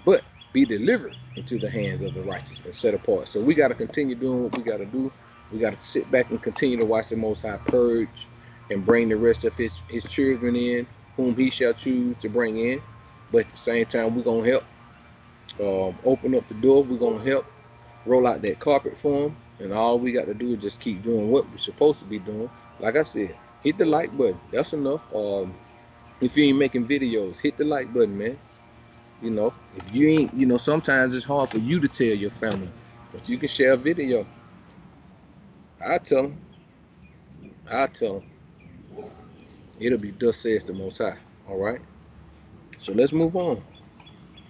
But be delivered into the hands of the righteous and set apart. So we got to continue doing what we got to do. We got to sit back and continue to watch the Most High purge and bring the rest of his children in, whom he shall choose to bring in. But at the same time, we're going to help open up the door. We're going to help roll out that carpet for them. And all we got to do is just keep doing what we're supposed to be doing. Like I said, hit the like button. That's enough. If you ain't making videos, hit the like button, man. You know, if you ain't, you know, sometimes it's hard for you to tell your family, but you can share a video. I tell them. It'll be thus says the Most High. All right. So let's move on.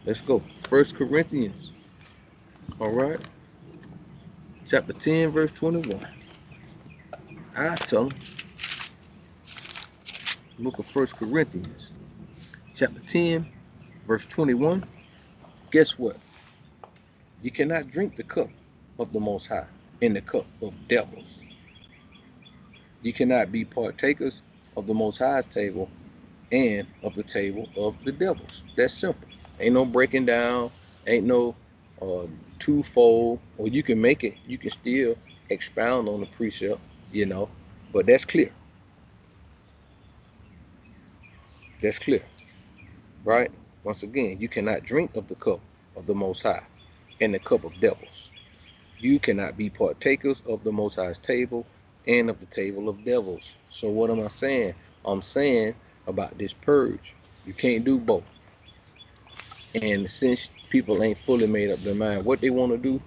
Let's go. 1 Corinthians. All right. Chapter 10, verse 21. I tell them. Book of 1 Corinthians. Chapter 10, verse 21. Guess what? You cannot drink the cup of the Most High in the cup of devils. You cannot be partakers of the Most High's table and of the table of the devils. That's simple. Ain't no breaking down. Ain't no twofold. Or you can make it. You can still expound on the precept, you know. But that's clear. That's clear. Right? Once again, you cannot drink of the cup of the Most High and the cup of devils. You cannot be partakers of the Most High's table and of the table of devils. So what am I saying? I'm saying about this purge. You can't do both. And since people ain't fully made up their mind what they want to do,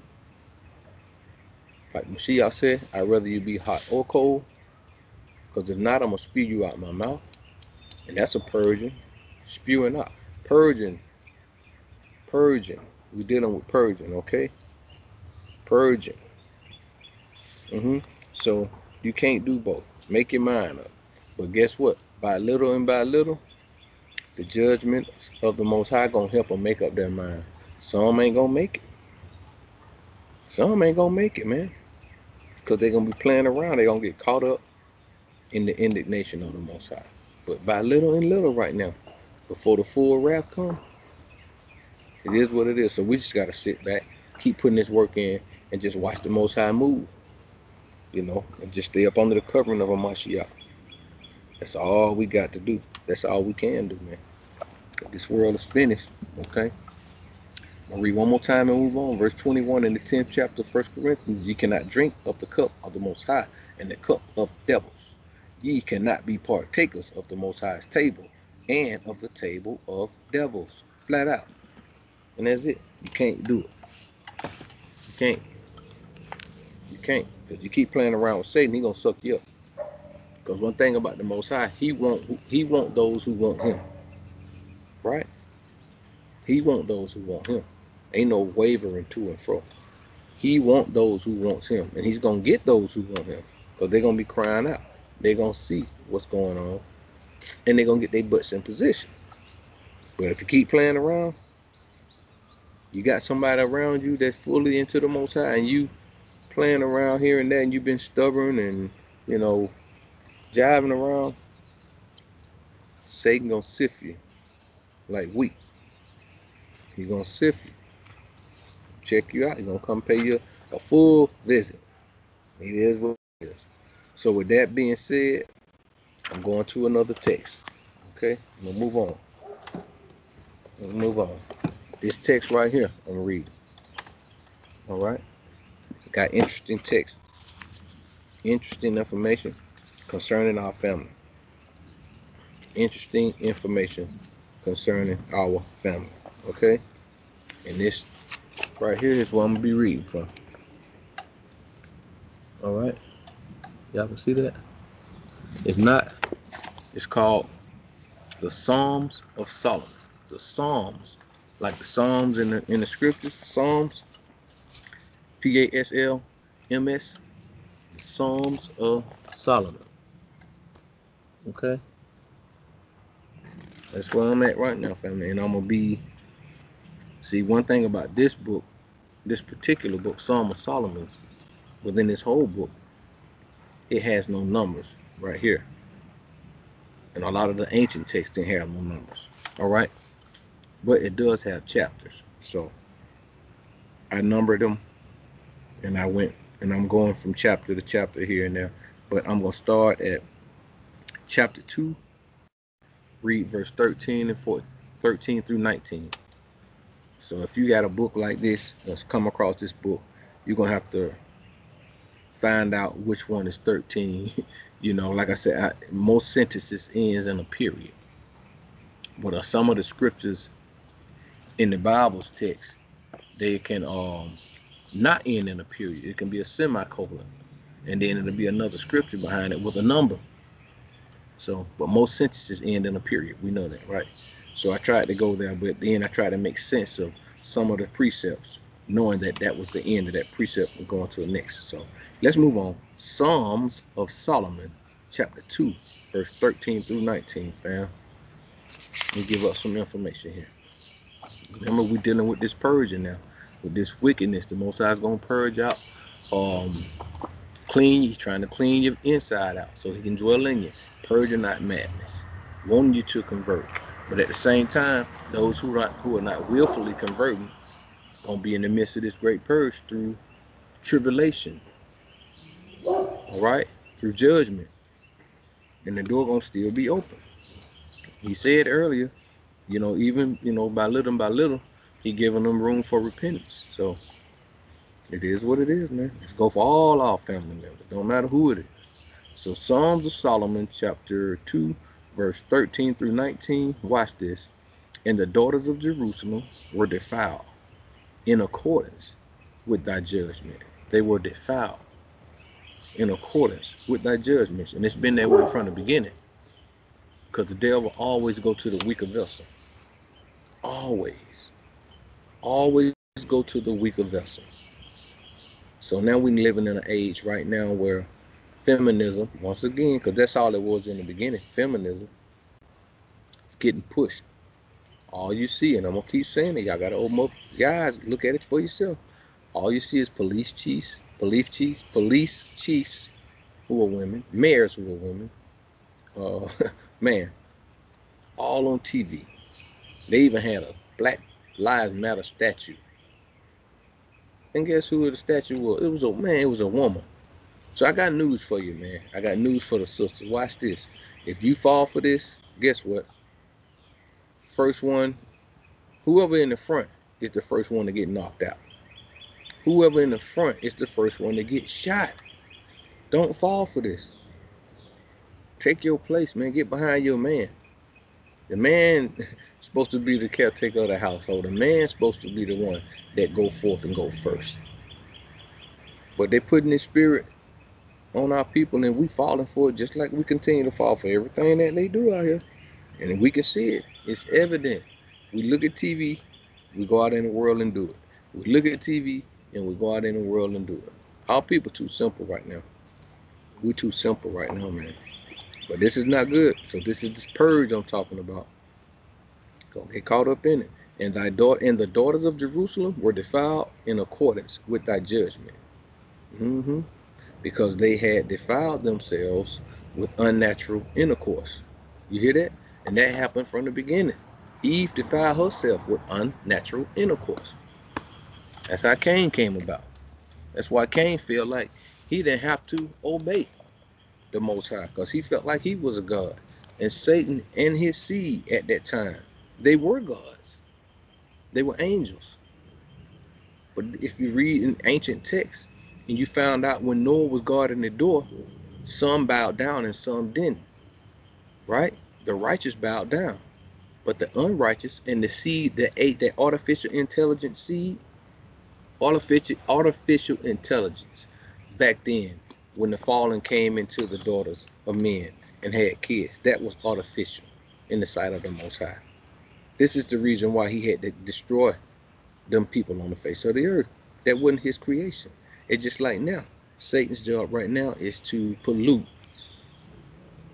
like Mashiach said, I'd rather you be hot or cold, because if not, I'm going to spew you out my mouth. And that's a purging, spewing out. Purging. We're dealing with purging, okay? Purging. So you can't do both. Make your mind up. But guess what? By little and by little, the judgment of the Most High gonna help them make up their mind. Some ain't gonna make it. Some ain't gonna make it, man. Because they're gonna be playing around. They're gonna get caught up in the indignation of the Most High. But by little and little right now, before the full wrath comes, it is what it is. So we just gotta sit back, keep putting this work in, and just watch the Most High move. You know, and just stay up under the covering of a Mashiach. That's all we got to do. That's all we can do, man. This world is finished, okay? I'll read one more time and move on. Verse 21 in the 10th chapter of 1 Corinthians. Ye cannot drink of the cup of the Most High and the cup of devils. Ye cannot be partakers of the Most High's table and of the table of devils. Flat out. And that's it. You can't do it. You can't. You can't. Because you keep playing around with Satan, he gonna suck you up. Because one thing about the Most High, he want those who want him. Right? He want those who want him. Ain't no wavering to and fro. He want those who wants him. And he's gonna get those who want him. Because they're gonna be crying out. They're gonna see what's going on. And they're gonna get their butts in position. But if you keep playing around, you got somebody around you that's fully into the Most High, and you playing around here and there, and you've been stubborn and, you know, jiving around, Satan gonna sift you like wheat. He's gonna sift you, check you out. He's gonna come pay you a full visit. It is what it is. So with that being said, I'm going to another text. Okay, I'm gonna move on. This text right here, I'm gonna read. All right, got interesting text, interesting information concerning our family. Interesting information concerning our family. Okay, and this right here is what I'm gonna be reading from. All right, y'all can see that. If not, it's called the Psalms of Solomon. The Psalms, like the Psalms in the scriptures. Psalms, Psalms, the Psalms of Solomon. Okay, that's where I'm at right now, family. And I'm gonna be. See, one thing about this book, this particular book, Psalm of Solomon, within this whole book, it has no numbers right here. And a lot of the ancient texts didn't have no numbers. All right. But it does have chapters. So I numbered them, and I went, and I'm going from chapter to chapter here and there. But I'm going to start at chapter 2, read verse 13 and 14, 13 through 19. So if you got a book like this, that's come across this book, you're going to have to find out which one is 13. You know, like I said, most sentences ends in a period. But some of the scriptures in the Bible's text, they can not end in a period. It can be a semicolon, and then it'll be another scripture behind it with a number. So, but most sentences end in a period. We know that, right? So I tried to go there, but then I tried to make sense of some of the precepts, knowing that that was the end of that precept and going to the next. So let's move on. Psalms of Solomon, chapter 2, verse 13 through 19, fam. Let me give up some information here. Remember, we're dealing with this purging now, with this wickedness. The Most High is going to purge out, clean you, trying to clean your inside out so he can dwell in you. Purging, not madness, wanting you to convert. But at the same time, those who are not willfully converting gonna be in the midst of this great purge through tribulation. All right, through judgment, and the door gonna still be open. He said earlier, you know, even by little, he giving them room for repentance. So it is what it is, man. Let's go for all our family members. Don't matter who it is. So Psalms of Solomon, chapter 2, verse 13 through 19. Watch this. And the daughters of Jerusalem were defiled in accordance with thy judgment. They were defiled in accordance with thy judgments. And it's been that way from the beginning. Because the devil always go to the weaker vessel. Always. Always go to the weaker vessel. So now we're living in an age right now where feminism, once again, because that's all it was in the beginning, feminism, getting pushed. All you see, and I'm going to keep saying it, y'all got to open up, guys, look at it for yourself. All you see is police chiefs who are women, mayors who are women, man, all on TV. They even had a Black Lives Matter statue. And guess who the statue was? It was a woman. So I got news for you, man. I got news for the sisters. Watch this. If you fall for this, guess what? First one, whoever in the front is the first one to get knocked out. Whoever in the front is the first one to get shot. Don't fall for this. Take your place, man. Get behind your man. The man supposed to be the caretaker of the household. The man's supposed to be the one that go forth and go first. But they putting this spirit on our people, and we falling for it, just like we continue to fall for everything that they do out here. And we can see it. It's evident. We look at TV, we go out in the world and do it. We look at TV and we go out in the world and do it. Our people too simple right now. We too simple right now, man. But this is not good. So this is this purge I'm talking about. Don't get caught up in it. And the daughters of Jerusalem were defiled in accordance with thy judgment. Because they had defiled themselves with unnatural intercourse. You hear that? And that happened from the beginning. Eve defiled herself with unnatural intercourse. That's how Cain came about. That's why Cain felt like he didn't have to obey the Most High, because he felt like he was a god. And Satan and his seed at that time, they were gods. They were angels. But if you read in ancient texts, and you found out when Noah was guarding the door, some bowed down and some didn't. Right? The righteous bowed down. But the unrighteous and the seed that ate that artificial intelligence seed, artificial intelligence, back then, when the fallen came into the daughters of men and had kids, that was artificial in the sight of the Most High. This is the reason why he had to destroy them people on the face of the earth. That wasn't his creation. It's just like now. Satan's job right now is to pollute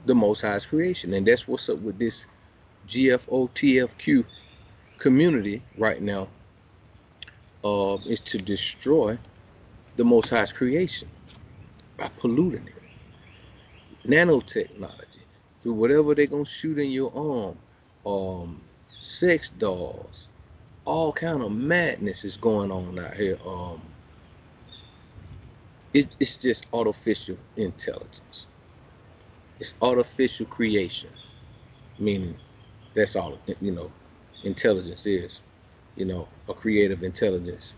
the Most High's creation. And that's what's up with this GFO TFQ community right now, is to destroy the Most High's creation by polluting it. Nanotechnology, through whatever they're going to shoot in your arm, sex dolls, all kind of madness is going on out here. It's just artificial intelligence. It's artificial creation, meaning that's all, intelligence is, a creative intelligence.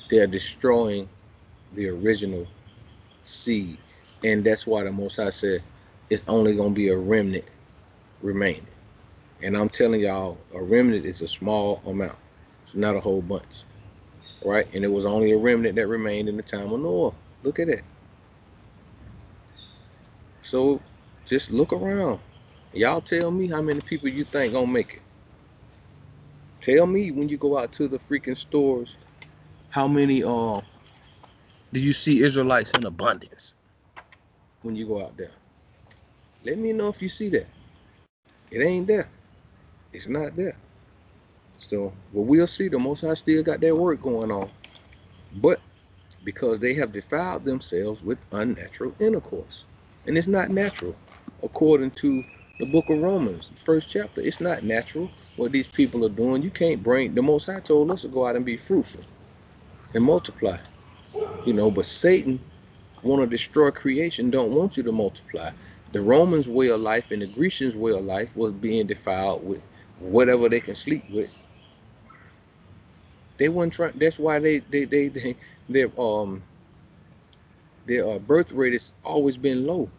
They're destroying the original seed. And that's why the Most High said it's only going to be a remnant remaining. And I'm telling y'all, a remnant is a small amount. It's not a whole bunch. Right? And it was only a remnant that remained in the time of Noah. Look at that. So just look around. Y'all tell me how many people you think gonna make it. Tell me when you go out to the freaking stores, how many do you see Israelites in abundance when you go out there? Let me know if you see that. It ain't there. It's not there. So, but we'll see. The Most High still got that work going on. But because they have defiled themselves with unnatural intercourse. And it's not natural. According to the book of Romans, first chapter, it's not natural what these people are doing. You can't bring, the Most High told us to go out and be fruitful and multiply. But Satan want to destroy creation, don't want you to multiply. The Romans' way of life and the Grecians' way of life was being defiled with whatever they can sleep with. They weren't trying. That's why their birth rate has always been low.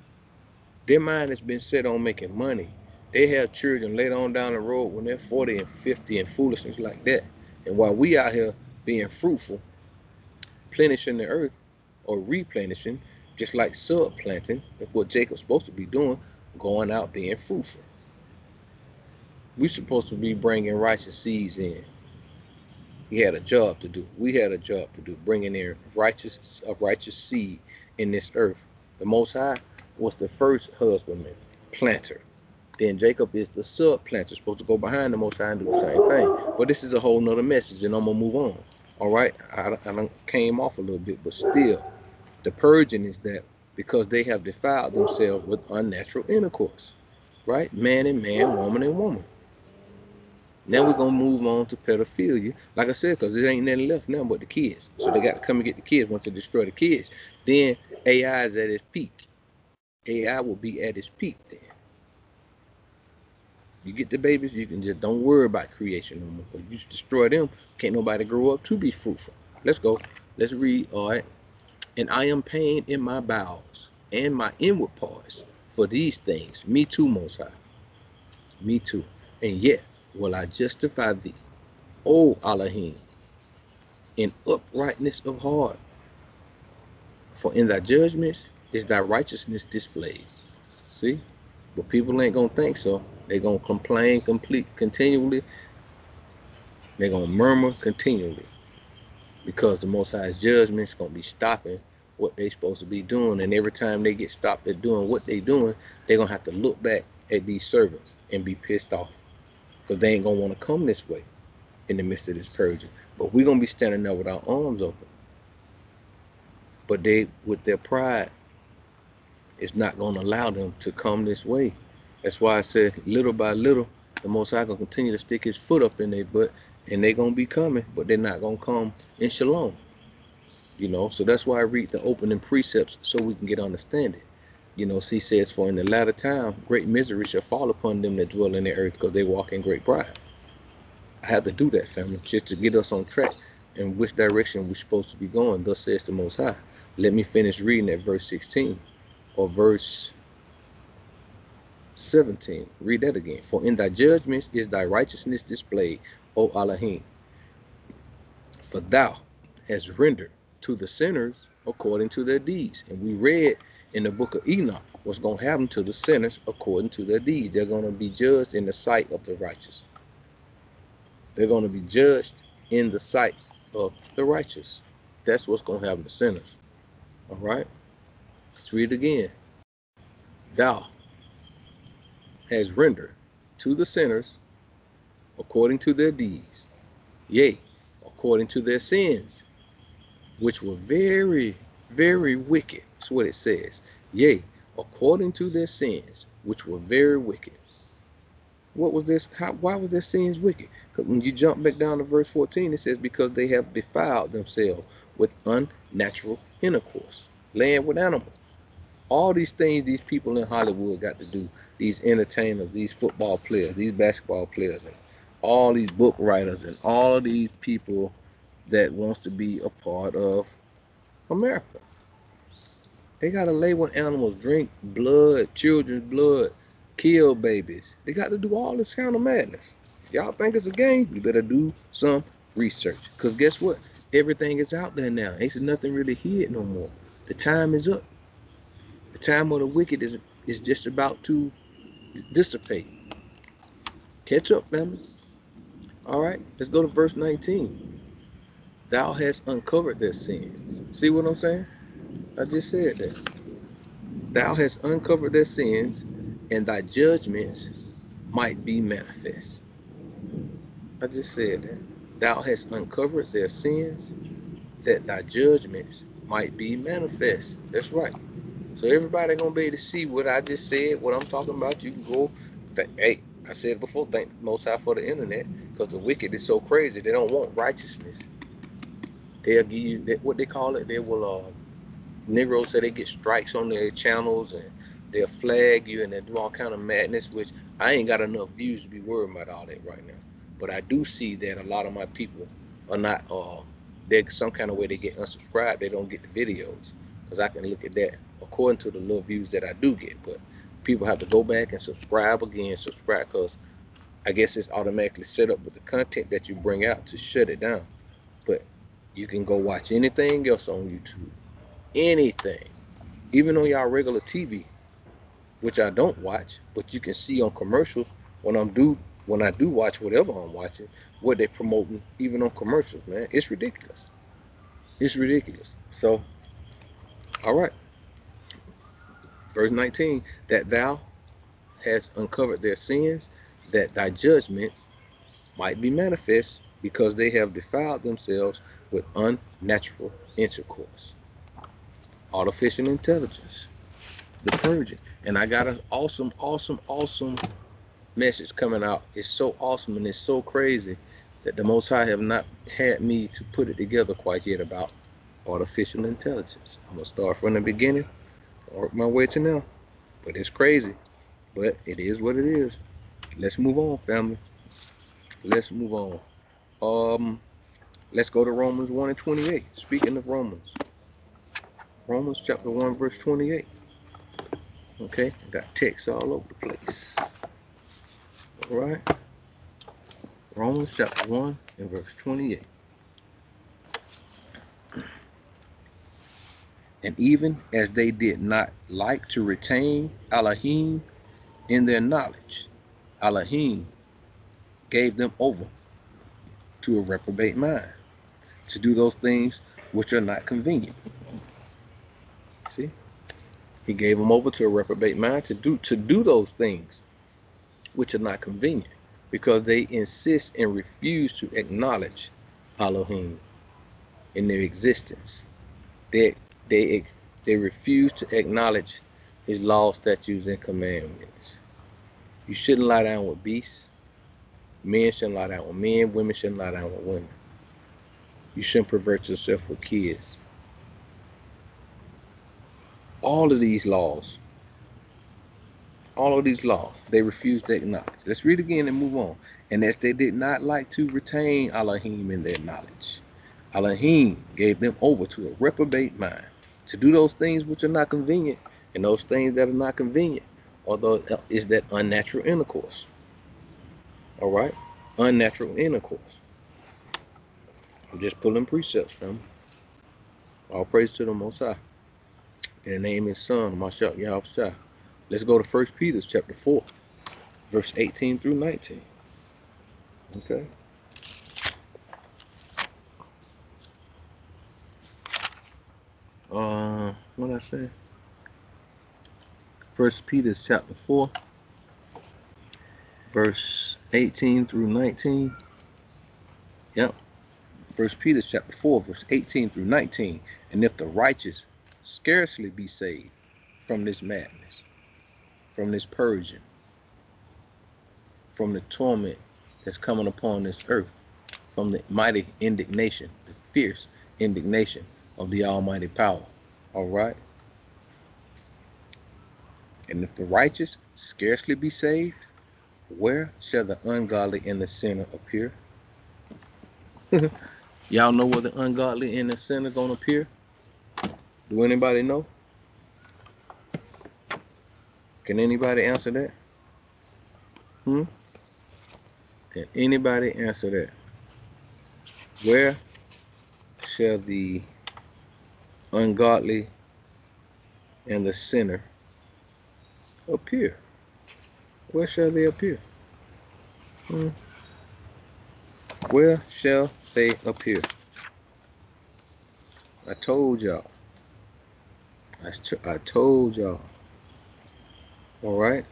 Their mind has been set on making money. They have children later on down the road when they're 40 and 50 and foolishness like that. And while we out here being fruitful, plenishing the earth or replenishing, just like subplanting, that's what Jacob's supposed to be doing, going out being fruitful. We're supposed to be bringing righteous seeds in. He had a job to do. We had a job to do, bringing in a righteous seed in this earth. The Most High was the first husbandman, planter. Then Jacob is the subplanter, supposed to go behind the Most High and do the same thing. But this is a whole nother message, and I'm going to move on. All right? I done came off a little bit, but still, the purging is that because they have defiled themselves with unnatural intercourse. Right? Man and man, woman and woman. Now we're going to move on to pedophilia. Like I said, because there ain't nothing left now but the kids. So they got to come and get the kids once they destroy the kids. Then AI is at its peak. AI will be at its peak then. You get the babies, you can just don't worry about creation no more. But you destroy them, can't nobody grow up to be fruitful. Let's go. Let's read. All right. And I am pained in my bowels and my inward parts for these things. Me too, Most High. Me too. And yet will I justify thee, O Elohim, in uprightness of heart. For in thy judgments is thy righteousness displayed. See? But people ain't gonna think so. They're gonna complain continually. They're gonna murmur continually. Because the Most High's judgment is gonna be stopping what they're supposed to be doing. And every time they get stopped at doing what they're doing, they're gonna have to look back at these servants and be pissed off. Because they ain't gonna want to come this way in the midst of this purging. But we're gonna be standing there with our arms open. But they, with their pride, it's not gonna allow them to come this way. That's why I said little by little, the Most High gonna continue to stick his foot up in their butt, and they're gonna be coming, but they're not gonna come in shalom. You know, so that's why I read the opening precepts so we can get understanding. You know, he says, for in the latter time, great misery shall fall upon them that dwell in the earth, because they walk in great pride. I have to do that, family, just to get us on track in which direction we're supposed to be going. Thus says the Most High. Let me finish reading at verse 16 or verse 17. Read that again. For in thy judgments is thy righteousness displayed, O Elohim. For thou hast rendered to the sinners according to their deeds. And we read in the book of Enoch what's going to happen to the sinners according to their deeds. They're going to be judged in the sight of the righteous. They're going to be judged in the sight of the righteous. That's what's going to happen to sinners. All right? Let's read it again. Thou has rendered to the sinners according to their deeds, yea, according to their sins, which were very, very wicked. That's what it says. Yea, according to their sins, which were very wicked. What was this? Why was their sins wicked? Because when you jump back down to verse 14, it says, because they have defiled themselves with unnatural intercourse, laying with animals. All these things these people in Hollywood got to do, these entertainers, these football players, these basketball players, and all these book writers, and all of these people that wants to be a part of America. They got to lay with animals, drink blood, children's blood, kill babies. They got to do all this kind of madness. Y'all think it's a game? You better do some research. Because guess what? Everything is out there now. Ain't nothing really hid no more. The time is up. The time of the wicked is just about to dissipate. Catch up, family. All right, let's go to verse 19. Thou hast uncovered their sins. See what I'm saying? I just said that. Thou hast uncovered their sins, and thy judgments might be manifest. I just said that. Thou hast uncovered their sins, that thy judgments might be manifest. That's right. So everybody gonna be able to see what I just said, what I'm talking about. You can go, hey, I said before, thank the Most High for the internet, because the wicked is so crazy. They don't want righteousness. They'll give you what they call it. They will, Negroes say they get strikes on their channels, and they'll flag you, and they'll do all kind of madness, which I ain't got enough views to be worried about all that right now. But I do see that a lot of my people are not, there's some kind of way they get unsubscribed. They don't get the videos, because I can look at that according to the little views that I do get. But people have to go back and subscribe again, because I guess it's automatically set up with the content that you bring out to shut it down. But you can go watch anything else on YouTube, anything, even on y'all regular TV, which I don't watch, but you can see on commercials when I do watch whatever I'm watching, what they're promoting, even on commercials, man. It's ridiculous. It's ridiculous. So, all right. Verse 19, that thou hast uncovered their sins, that thy judgments might be manifest, because they have defiled themselves with unnatural intercourse. Artificial intelligence, the purging. And I got an awesome message coming out. It's so awesome and it's so crazy that the Most High have not had me to put it together quite yet about artificial intelligence. I'm gonna start from the beginning, work my way to now. But it's crazy, but it is what it is. Let's move on, family. Let's move on. Let's go to Romans 1 and 28. Speaking of Romans chapter 1 verse 28. Okay, got text all over the place. All right. Romans chapter 1 and verse 28. And even as they did not like to retain Elohim in their knowledge, Elohim gave them over to a reprobate mind to do those things which are not convenient. See? He gave them over to a reprobate mind to do those things which are not convenient, because they insist and refuse to acknowledge Elohim in their existence. They refuse to acknowledge his laws, statutes, and commandments. You shouldn't lie down with beasts. Men shouldn't lie down with men. Women shouldn't lie down with women. You shouldn't pervert yourself with kids. All of these laws, they refuse to acknowledge. Let's read again and move on. And as they did not like to retain Elohim in their knowledge, Elohim gave them over to a reprobate mind to do those things which are not convenient, and those things that are not convenient is that unnatural intercourse. All right? Unnatural intercourse. I'm just pulling precepts from all praise to the Most High. In the name of His Son, Mashiach Yahushua. Let's go to 1 Peter chapter 4, verse 18 through 19. Okay? What did I say? 1 Peter chapter 4, verse 18 through 19. Yep. 1 Peter chapter 4, verse 18 through 19. And if the righteous scarcely be saved from this madness, from this purging, from the torment that's coming upon this earth, from the mighty indignation, the fierce indignation of the almighty power. All right? And if the righteous scarcely be saved, where shall the ungodly and the sinner appear? Y'all know where the ungodly and the sinner gonna appear? Do anybody know? Can anybody answer that? Can anybody answer that? Where shall the ungodly and the sinner appear? Where shall they appear? Where shall they appear? I told y'all. I told y'all. All right.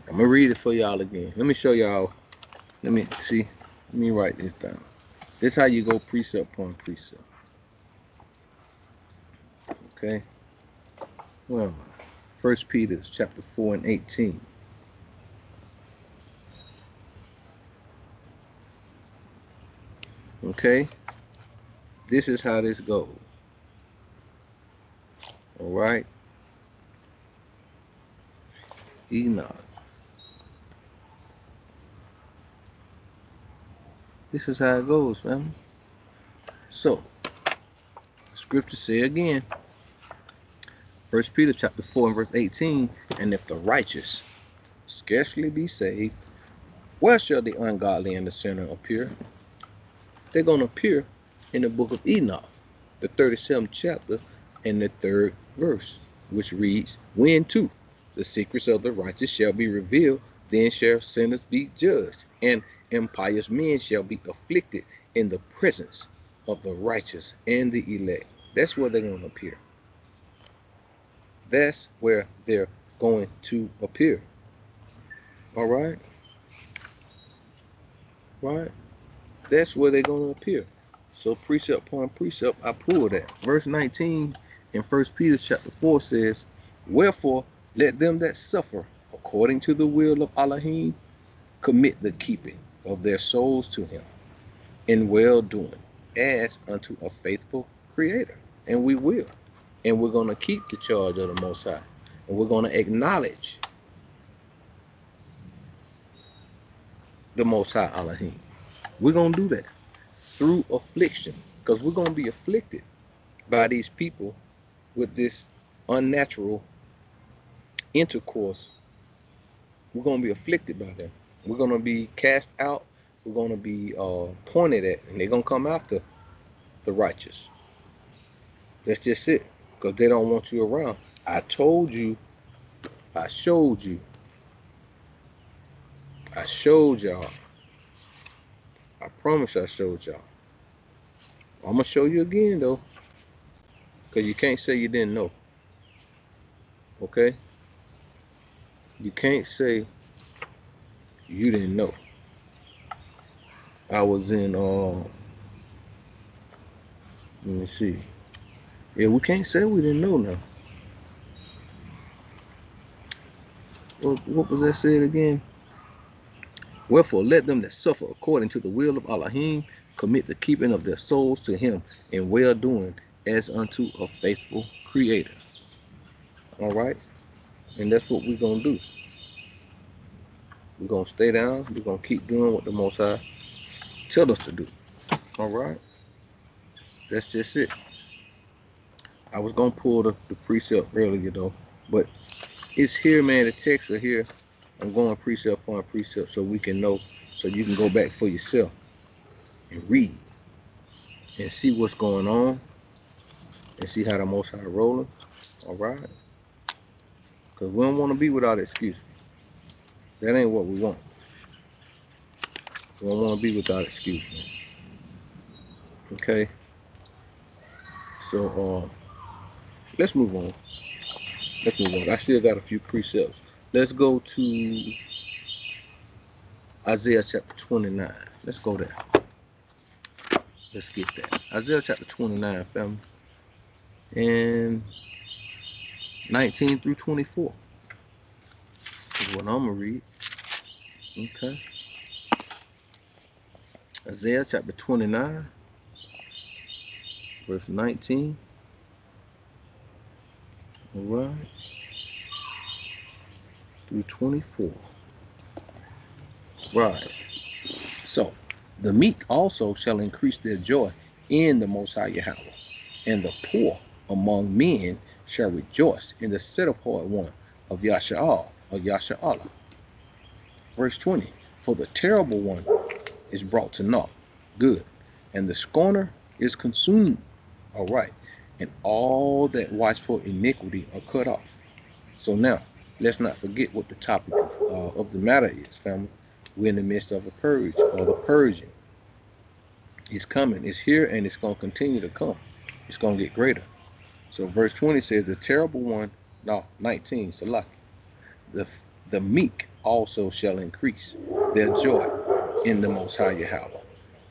I'm gonna read it for y'all again. Let me show y'all. Let me see. Let me write this down. This is how you go precept upon precept. Okay. Well, 1 Peter chapter 4 and 18. Okay. This is how this goes. All right. Enoch. This is how it goes, family. So, the scripture say again, 1 Peter chapter 4 and verse 18, and if the righteous scarcely be saved, where shall the ungodly and the sinner appear? They're going to appear in the book of Enoch, the 37th chapter and the 3rd verse, which reads, when too the secrets of the righteous shall be revealed, then shall sinners be judged, and impious men shall be afflicted in the presence of the righteous and the elect. That's where they're going to appear. That's where they're going to appear. All right? Right? That's where they're going to appear. So precept upon precept, I pull that. Verse 19 in 1 Peter chapter 4 says, wherefore let them that suffer according to the will of Elohim commit the keeping of their souls to him in well-doing as unto a faithful creator. And we will. And we're going to keep the charge of the Most High. And we're going to acknowledge the Most High Elohim. We're going to do that through affliction, because we're going to be afflicted by these people with this unnatural intercourse. We're going to be afflicted by them. We're gonna be cast out. We're gonna be pointed at, and they're gonna come after the righteous. That's just it, because they don't want you around. I told you. I showed you. I showed y'all. I promise I showed y'all. I'm gonna show you again though, because you can't say you didn't know. Okay? You can't say you didn't know. I was in let me see. Yeah, we can't say we didn't know now. What was that said again? Wherefore let them that suffer according to the will of Elohim commit the keeping of their souls to him in well doing as unto a faithful creator. All right? And that's what we're gonna do. We're gonna stay down, we're gonna keep doing what the Most High tell us to do. All right? That's just it. I was gonna pull the precept earlier though, but it's here, man. The texts are here. I'm going precept upon precept so we can know, so you can go back for yourself and read and see what's going on and see how the Most High rolling. All right? Because we don't want to be without excuse. That ain't what we want. We don't want to be without excuse, man. Okay? So, let's move on. Let's move on. I still got a few precepts. Let's go to Isaiah chapter 29. Let's go there. Let's get that. Isaiah chapter 29, family. And 19 through 24 is what I'm going to read. Okay. Isaiah chapter 29, verse 19. All right. Through 24. Right. So, the meek also shall increase their joy in the Most High Yahweh, and the poor among men shall rejoice in the set apart one of Yasha'al, or Yasha'Allah. Verse 20. For the terrible one is brought to naught. Good. And the scorner is consumed. All right. And all that watch for iniquity are cut off. So now, let's not forget what the topic of the matter is, family. We're in the midst of a purge, or the purging. It's coming. It's here, and it's going to continue to come. It's going to get greater. So verse 20 says, the terrible one, no, 19, Salaki. The meek also shall increase their joy in the Most High Yahweh,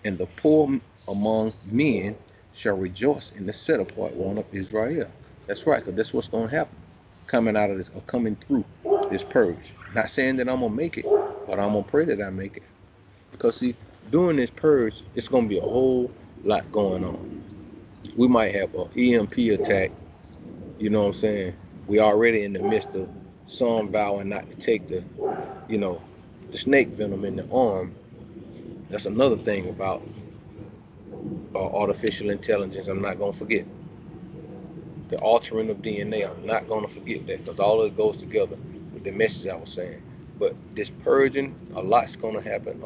and the poor among men shall rejoice in the set apart one of Israel. That's right, because that's what's going to happen, coming out of this, or coming through this purge. Not saying that I'm going to make it, but I'm going to pray that I make it. Because see, during this purge, it's going to be a whole lot going on. We might have an EMP attack, you know what I'm saying? We already in the midst of some vowing not to take the snake venom in the arm. That's another thing about artificial intelligence. I'm not going to forget. The altering of DNA, I'm not going to forget that, because all of it goes together with the message I was saying. But this purging, a lot's going to happen.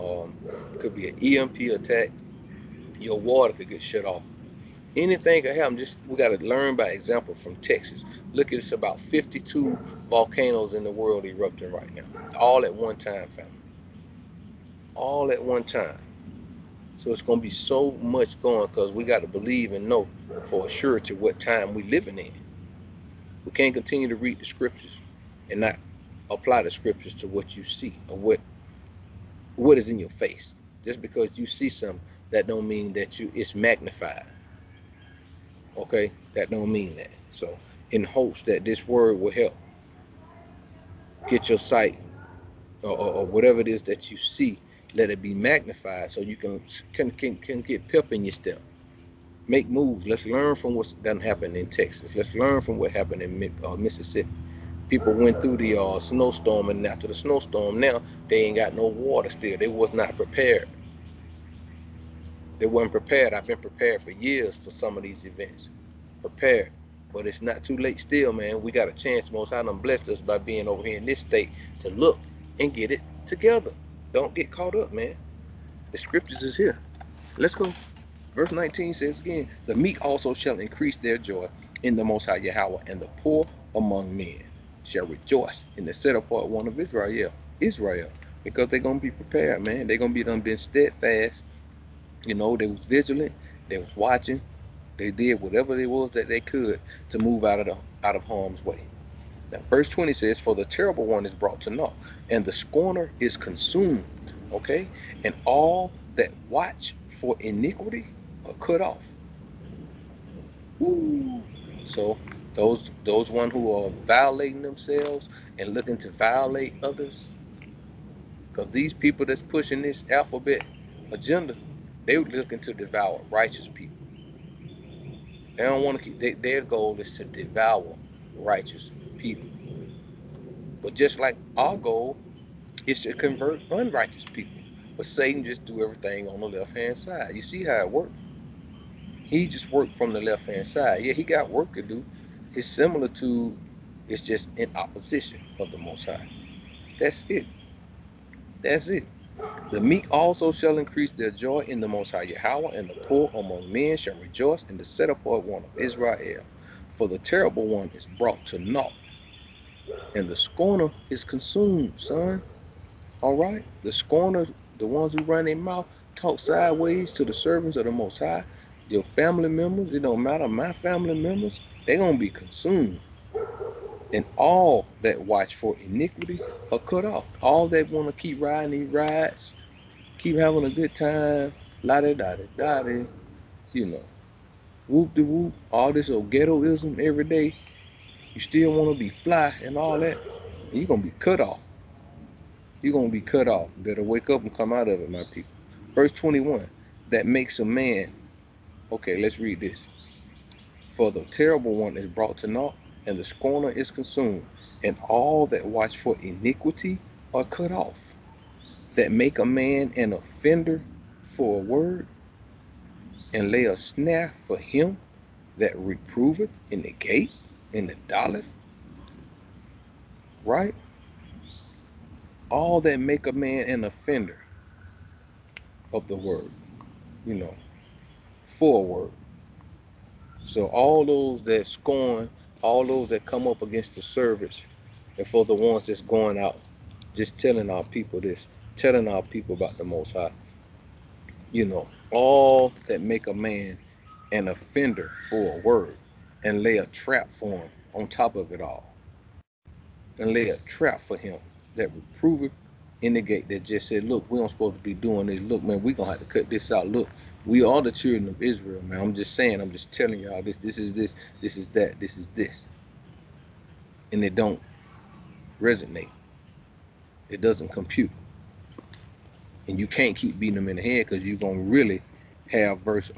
It could be an EMP attack. Your water could get shut off. Anything could happen. We got to learn by example from Texas. Look at, it's about 52 volcanoes in the world erupting right now, all at one time, family. All at one time. So it's going to be so much going, because we got to believe and know for a surety what time we living in. We can't continue to read the scriptures and not apply the scriptures to what you see, or what is in your face. Just because you see something, that don't mean that it's magnified. Okay, that don't mean that. So in hopes that this word will help get your sight, or whatever it is that you see, let it be magnified, so you can get pep in your step. Make moves. Let's learn from what's done happened in Texas. Let's learn from what happened in Mississippi. People went through the snowstorm, and after the snowstorm, now they ain't got no water still. They was not prepared. They weren't prepared. I've been prepared for years for some of these events. Prepared. But it's not too late still, man. We got a chance. Most High done blessed us by being over here in this state to look and get it together. Don't get caught up, man. The scriptures is here. Let's go. Verse 19 says again, the meek also shall increase their joy in the Most High Yahweh, and the poor among men shall rejoice in the set apart one of Israel. Because they're going to be prepared, man. They're going to be done been steadfast. You know, they was vigilant. They was watching. They did whatever it was that they could to move out of harm's way. Now, verse 20 says, for the terrible one is brought to naught, and the scorner is consumed. Okay? And all that watch for iniquity are cut off. Woo. So those one who are violating themselves and looking to violate others, because these people that's pushing this alphabet agenda, they were looking to devour righteous people. They don't want to keep, their goal is to devour righteous people. But just like our goal is to convert unrighteous people. But Satan just do everything on the left-hand side. You see how it works? He just worked from the left-hand side. Yeah, he got work to do. His similitude is just in opposition of the Most High. That's it. That's it. The meek also shall increase their joy in the Most High Yahweh, and the poor among men shall rejoice in the set apart one of Israel. For the terrible one is brought to naught, and the scorner is consumed, son. All right? The scorners, the ones who run their mouth, talk sideways to the servants of the Most High, your family members, it don't matter, my family members, they're going to be consumed. And all that watch for iniquity are cut off. All that want to keep riding these rides, keep having a good time, la-da-da-da-da-da, you know, whoop-de-whoop, all this old ghettoism every day, you still want to be fly and all that, and you're going to be cut off. You're going to be cut off. Better wake up and come out of it, my people. Verse 21, that makes a man. Okay, let's read this. For the terrible one is brought to naught, and the scorner is consumed, and all that watch for iniquity are cut off. That make a man an offender for a word, and lay a snare for him that reproveth in the gate, in the dolleth. Right? All that make a man an offender of the word, you know, for a word. So all those that scorn, all those that come up against the service, and for the ones that's going out, just telling our people this, telling our people about the Most High, you know, all that make a man an offender for a word, and lay a trap for him on top of it all, and lay a trap for him that reproveth in the gate, that just said, look, we don't supposed to be doing this. Look, man, we gonna have to cut this out. Look, we are the children of Israel, man. I'm just saying, I'm just telling y'all this is this, this is that, this is this. And it don't resonate. It doesn't compute. And you can't keep beating them in the head, because you're gonna really have verse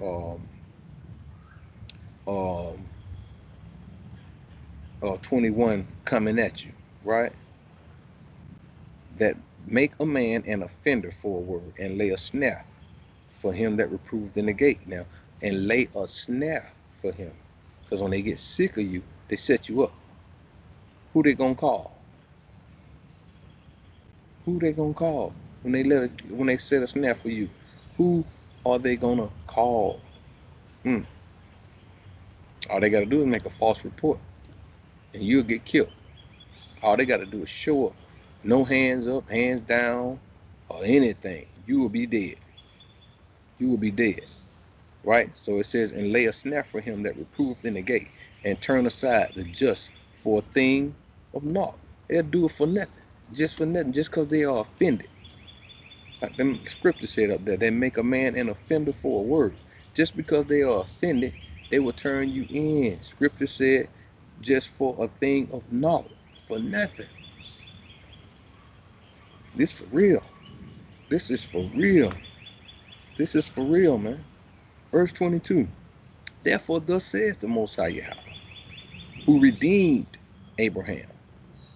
21 coming at you, right? That make a man an offender for a word, and lay a snare for him that reproved in the gate. Now, and lay a snare for him, because when they get sick of you, they set you up. Who they gonna call? Who they gonna call when they set a snare for you? Who are they gonna call? All they gotta do is make a false report, and you'll get killed. All they gotta do is show up. No hands up, hands down, or anything. You will be dead. You will be dead. Right? So it says, and lay a snare for him that reproveth in the gate, and turn aside the just for a thing of naught. They'll do it for nothing. Just for nothing. Just because they are offended. Like the scripture said up there, they make a man an offender for a word. Just because they are offended, they will turn you in. Scripture said, just for a thing of naught. For nothing. This for real. This is for real. This is for real, man. Verse 22. Therefore thus says the Most High Yahweh, who redeemed Abraham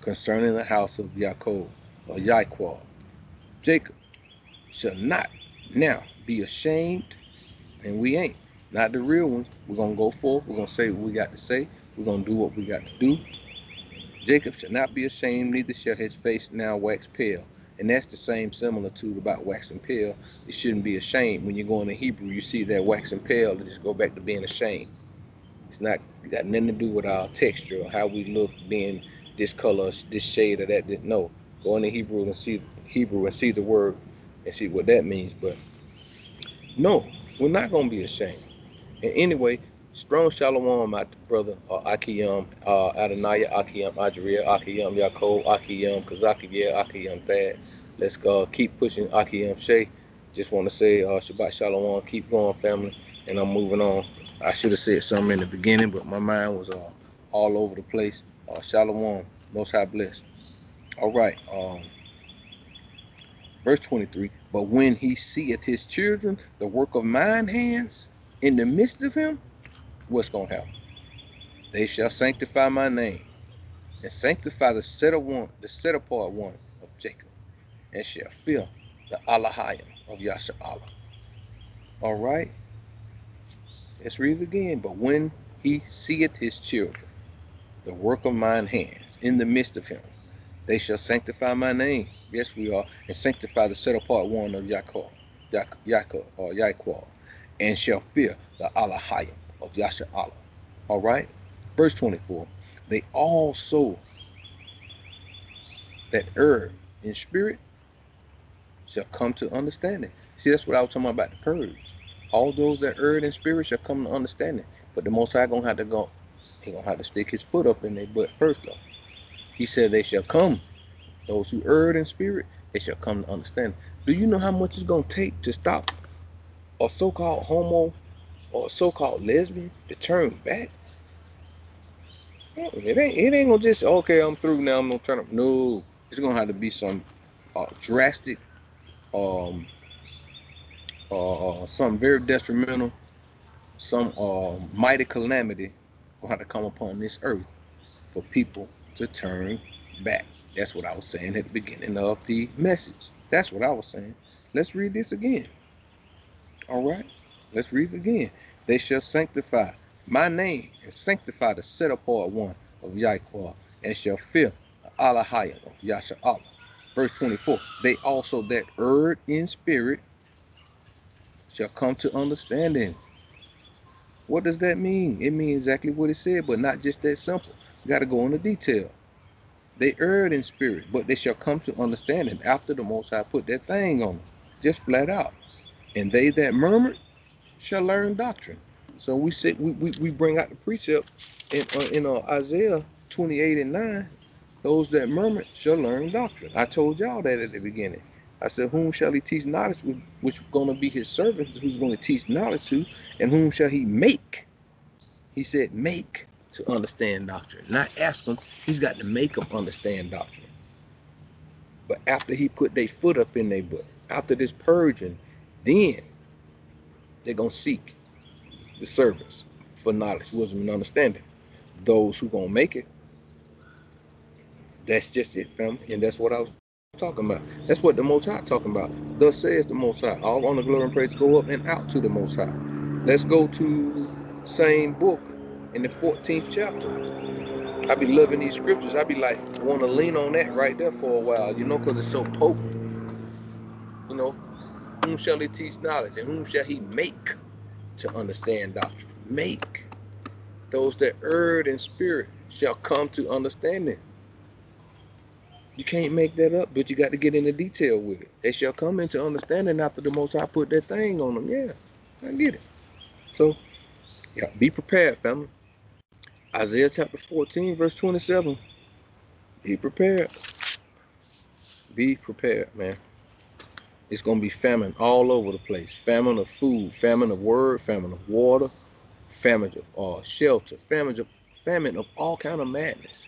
concerning the house of Yaakov, or Yahweh, Jacob, shall not now be ashamed, and we ain't. Not the real ones. We're going to go forth. We're going to say what we got to say. We're going to do what we got to do. Jacob shall not be ashamed, neither shall his face now wax pale. And that's the same similitude about waxing pale. It shouldn't be ashamed. When you go into Hebrew, you see that waxing pale, it just go back to being ashamed. It's not got nothing to do with our texture or how we look, being this color, this shade, or that. No, go into Hebrew and see the word and see what that means. But no, we're not gonna be ashamed. And anyway, strong shalom out to brother Akiyam, Adonai, Akiyam, Adriel, Akiyam, Yaakov, Akiyam, Kazakiel, Akiyam, Thad. Let's keep pushing Akiyam Shay. Just want to say Shabbat Shalom, keep going, family. And I'm moving on. I should have said something in the beginning, but my mind was all over the place. Shalom, Most High bless. All right, verse 23. But when he seeth his children, the work of mine hands, in the midst of him, what's going to happen? They shall sanctify my name, and sanctify the set apart one of Jacob, and shall fear the Alahayim of Yasha'Allah. All right, let's read it again. But when he seeth his children, the work of mine hands, in the midst of him, they shall sanctify my name. Yes, we are. And sanctify the set apart one of Yaakov, and shall fear the Alahayim of Yasha'Allah. All right. Verse 24. They also that err in spirit shall come to understanding. See, that's what I was talking about the purge. All those that erred in spirit shall come to understanding. But the Most High gonna have to go. He gonna have to stick his foot up in their butt first, though. He said they shall come. Those who erred in spirit, they shall come to understand. Do you know how much it's gonna take to stop a so-called homo or a so-called lesbian to turn back? It ain't gonna just, okay, I'm through now, I'm gonna turn up. No, it's gonna have to be some drastic, something very detrimental, some mighty calamity gonna have to come upon this earth for people to turn back. That's what I was saying at the beginning of the message. That's what I was saying. Let's read this again. All right, let's read it again. They shall sanctify my name and sanctify the set apart one of Yahweh, and shall fear the Alahayim of Yasha'Allah. Verse 24. They also that erred in spirit shall come to understanding. What does that mean? It means exactly what it said, but not just that simple. You got to go into detail. They erred in spirit, but they shall come to understanding after the Most High put that thing on them. Just flat out. And they that murmured shall learn doctrine. So we bring out the precept in Isaiah 28:9. Those that murmur shall learn doctrine. I told y'all that at the beginning. I said, whom shall he teach knowledge, which is going to be his servant, who's going to teach knowledge to, and whom shall he make? He said, make to understand doctrine. Not ask them. He's got to make them understand doctrine. But after he put their foot up in their butt, after this purging, then they're going to seek the servants for knowledge, wisdom, and understanding. Those who going to make it, that's just it, family. And that's what I was talking about. That's what the Most High talking about. Thus says the Most High. All honor, glory, and praise go up and out to the Most High. Let's go to same book in the 14th chapter. I be loving these scriptures. I be like, want to lean on that right there for a while, because it's so potent. Whom shall he teach knowledge, and whom shall he make to understand doctrine? Make. Those that erred in spirit shall come to understanding. You can't make that up, but you got to get into detail with it. They shall come into understanding after the Most High put that thing on them. Yeah, I get it. So, yeah, be prepared, family. Isaiah chapter 14, verse 27. Be prepared. Be prepared, man. It's going to be famine all over the place. Famine of food, famine of word, famine of water, famine of shelter, famine of all kind of madness.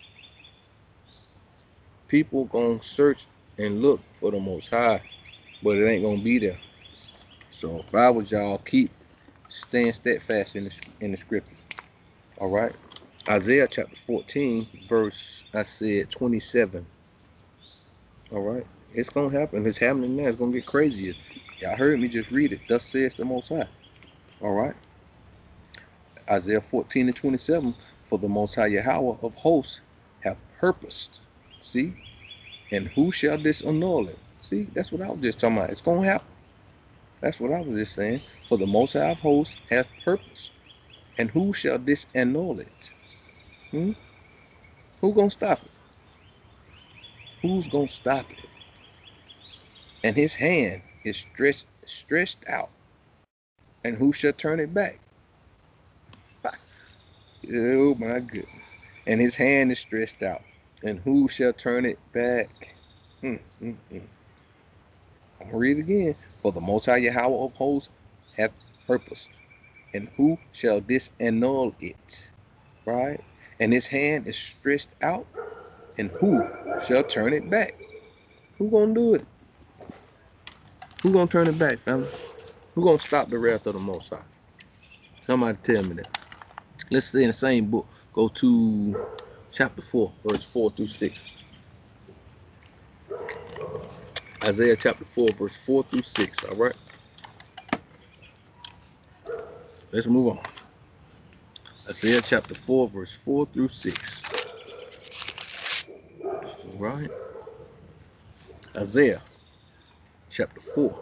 People going to search and look for the Most High, but it ain't going to be there. So if I was y'all, keep staying steadfast in the scripture. All right. Isaiah chapter 14, verse, 27. All right. It's going to happen. It's happening now. It's going to get crazier. Y'all heard me just read it. Thus says the Most High. All right. Isaiah 14:27. For the Most High Yahweh of hosts have purposed. See? And who shall disannul it? See, that's what I was just talking about. It's going to happen. That's what I was just saying. For the Most High of hosts hath purpose. And who shall disannul it? Hmm? Who going to stop it? Who's going to stop it? And his hand is stretched out. And who shall turn it back? Oh my goodness. And his hand is stretched out. And who shall turn it back? I'm going to read it again. For the Most High Yahweh of hosts hath purposed. And who shall disannul it? Right? And his hand is stretched out. And who shall turn it back? Who gonna do it? Who gonna turn it back, family? Who gonna stop the wrath of the Most High? Somebody tell me that. Let's say in the same book. Go to chapter 4, verse 4 through 6. Isaiah chapter 4, verse 4 through 6. All right. Let's move on. Isaiah chapter 4, verse 4 through 6. All right. Isaiah chapter 4,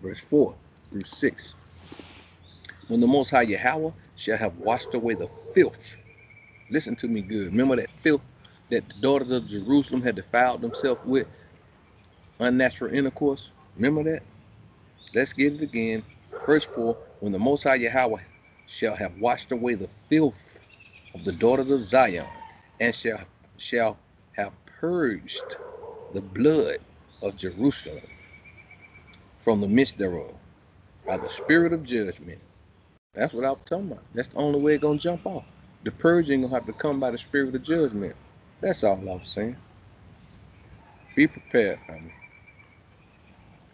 verse 4 through 6. When the Most High Yahweh shall have washed away the filth. Listen to me good. Remember that filth that the daughters of Jerusalem had defiled themselves with? Unnatural intercourse. Remember that? Let's get it again. Verse 4. When the Most High Yahweh shall have washed away the filth of the daughters of Zion, and shall have purged the blood of Jerusalem from the midst thereof by the spirit of judgment. That's what I'm talking about. That's the only way it's going to jump off. The purging going to have to come by the spirit of judgment. That's all I'm saying. Be prepared, family.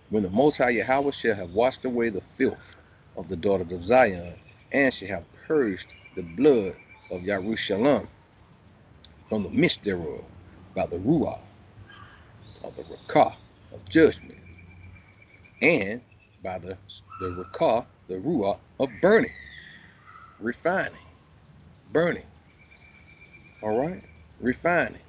When the Most High Yahweh shall have washed away the filth of the daughters of Zion, and shall have purged the blood of Jerusalem from the midst thereof by the ruah of the rakah of judgment, and by the rakah, the ruah of burning, refining, burning. All right, refining,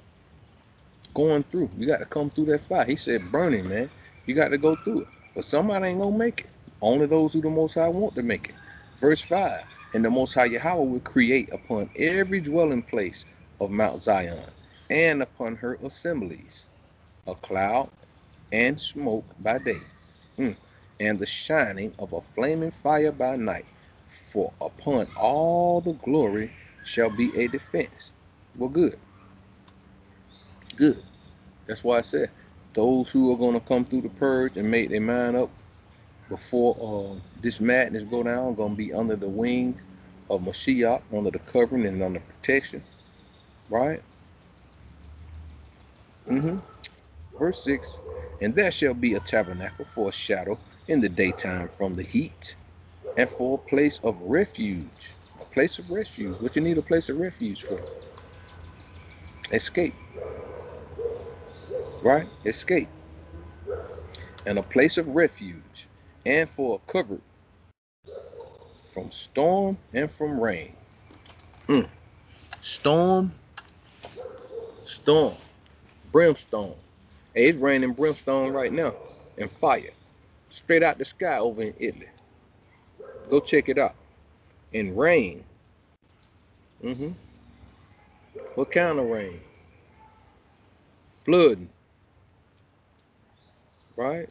going through. You got to come through that fire. He said burning, man. You got to go through it. But somebody ain't gonna make it. Only those who the Most High want to make it. Verse 5. And the Most High Yahweh will create upon every dwelling place of Mount Zion and upon her assemblies a cloud and smoke by day, and the shining of a flaming fire by night. For upon all the glory shall be a defense. Well, good. Good. That's why I said those who are going to come through the purge and make their mind up before this madness go down, going to be under the wings of Mashiach, under the covering and under protection. Right? Verse 6. And there shall be a tabernacle for a shadow in the daytime from the heat, and for a place of refuge. A place of refuge. What you need a place of refuge for? Escape. Right? Escape. And a place of refuge, and for a covert from storm and from rain. Storm, brimstone. Hey, it's raining brimstone right now, and fire straight out the sky over in Italy. Go check it out. And rain. What kind of rain? Flooding. Right?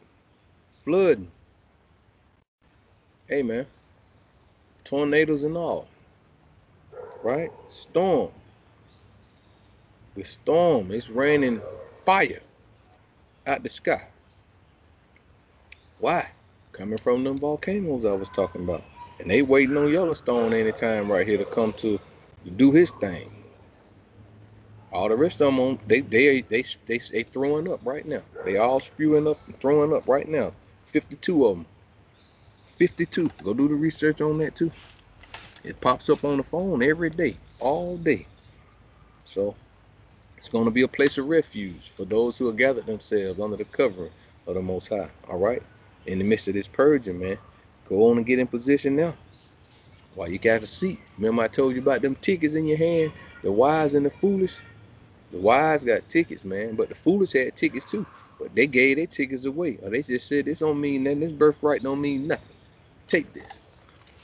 Flooding. Hey, man. Tornadoes and all. Right? Storm. The storm. It's raining fire out the sky. Why? Coming from them volcanoes I was talking about. And they waiting on Yellowstone anytime right here to come to do his thing. All the rest of them, they throwing up right now. They all spewing up and throwing up right now. 52 of them. 52. Go do the research on that too. It pops up on the phone every day, all day. So it's going to be a place of refuge for those who have gathered themselves under the covering of the Most High. All right. In the midst of this purging, man, go on and get in position now. While you got a seat. Remember I told you about them tickets in your hand, the wise and the foolish? The wise got tickets, man, but the foolish had tickets too. But they gave their tickets away. Or they just said, this don't mean nothing. This birthright don't mean nothing. Take this.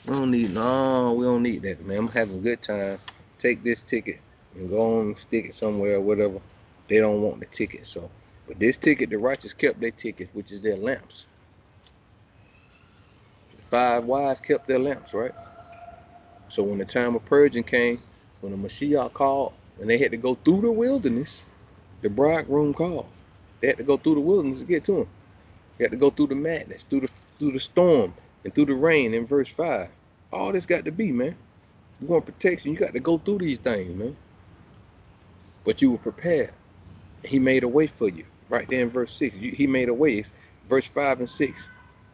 We don't need that, man. I'm having a good time. Take this ticket and go on and stick it somewhere or whatever. They don't want the ticket. So, but this ticket, the righteous kept their tickets, which is their lamps. The 5 wise kept their lamps, right? So when the time of purging came, when the Mashiach called, and they had to go through the wilderness, the bridegroom called. They had to go through the wilderness to get to him. They had to go through the madness, through the storm, and through the rain in verse 5. All this got to be, man. You want protection, you got to go through these things, man. But you were prepared. He made a way for you. Right there in verse 6. He made a way. Verse 5 and 6.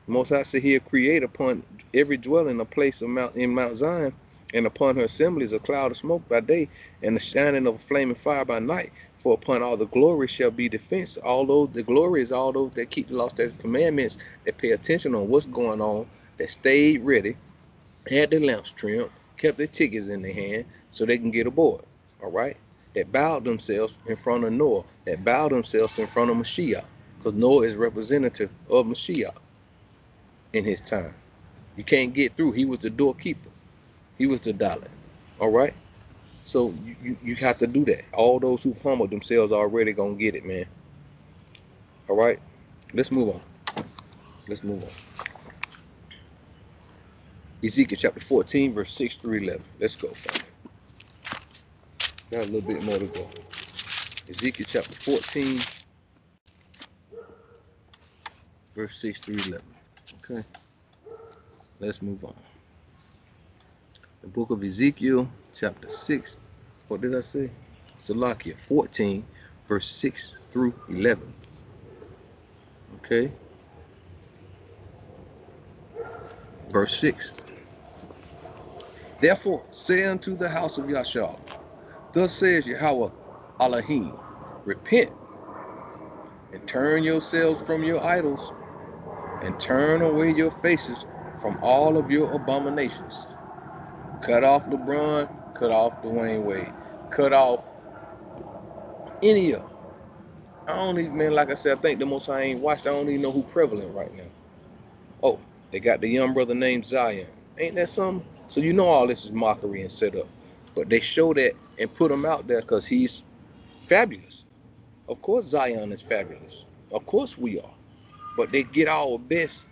The Most High said he'll create upon every dwelling a place of Mount Zion, and upon her assemblies a cloud of smoke by day, and the shining of a flaming fire by night. For upon all the glory shall be defense. All those, the glory is all those that keep the law, statutes, commandments, that pay attention on what's going on, that stayed ready, had their lamps trimmed, kept their tickets in their hand so they can get aboard. All right? That bowed themselves in front of Noah, that bowed themselves in front of Mashiach, because Noah is representative of Mashiach in his time. You can't get through. He was the doorkeeper. He was the Dalit. All right? So you have to do that. All those who've humbled themselves already gonna get it, man. All right? Let's move on. Let's move on. Ezekiel chapter 14, verse 6 through 11. Let's go, family. Got a little bit more to go. Ezekiel chapter 14, verse 6 through 11. Okay, let's move on. The book of Ezekiel chapter 6. What did I say? Salakia 14, verse 6 through 11. Okay. Verse 6. Therefore say unto the house of Yashar, thus says Yahweh Elohim, repent and turn yourselves from your idols, and turn away your faces from all of your abominations. Cut off LeBron, cut off Dwayne Wade, cut off any of them. I don't even, man, like I said, I think the most I ain't watched, I don't even know who prevalent right now. Oh, they got the young brother named Zion. Ain't that something? So you know all this is mockery and set up. But they show that and put him out there because he's fabulous. Of course Zion is fabulous. Of course we are. But they get our best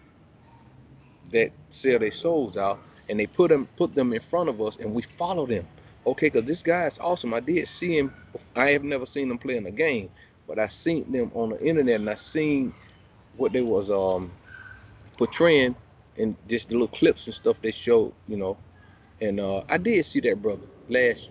that sell their souls out, and they put them in front of us, and we follow them. Okay, because this guy is awesome. I did see him. I have never seen him play in a game, but I seen them on the internet, and I seen what they was portraying, and just the little clips and stuff they showed, you know. And I did see that brother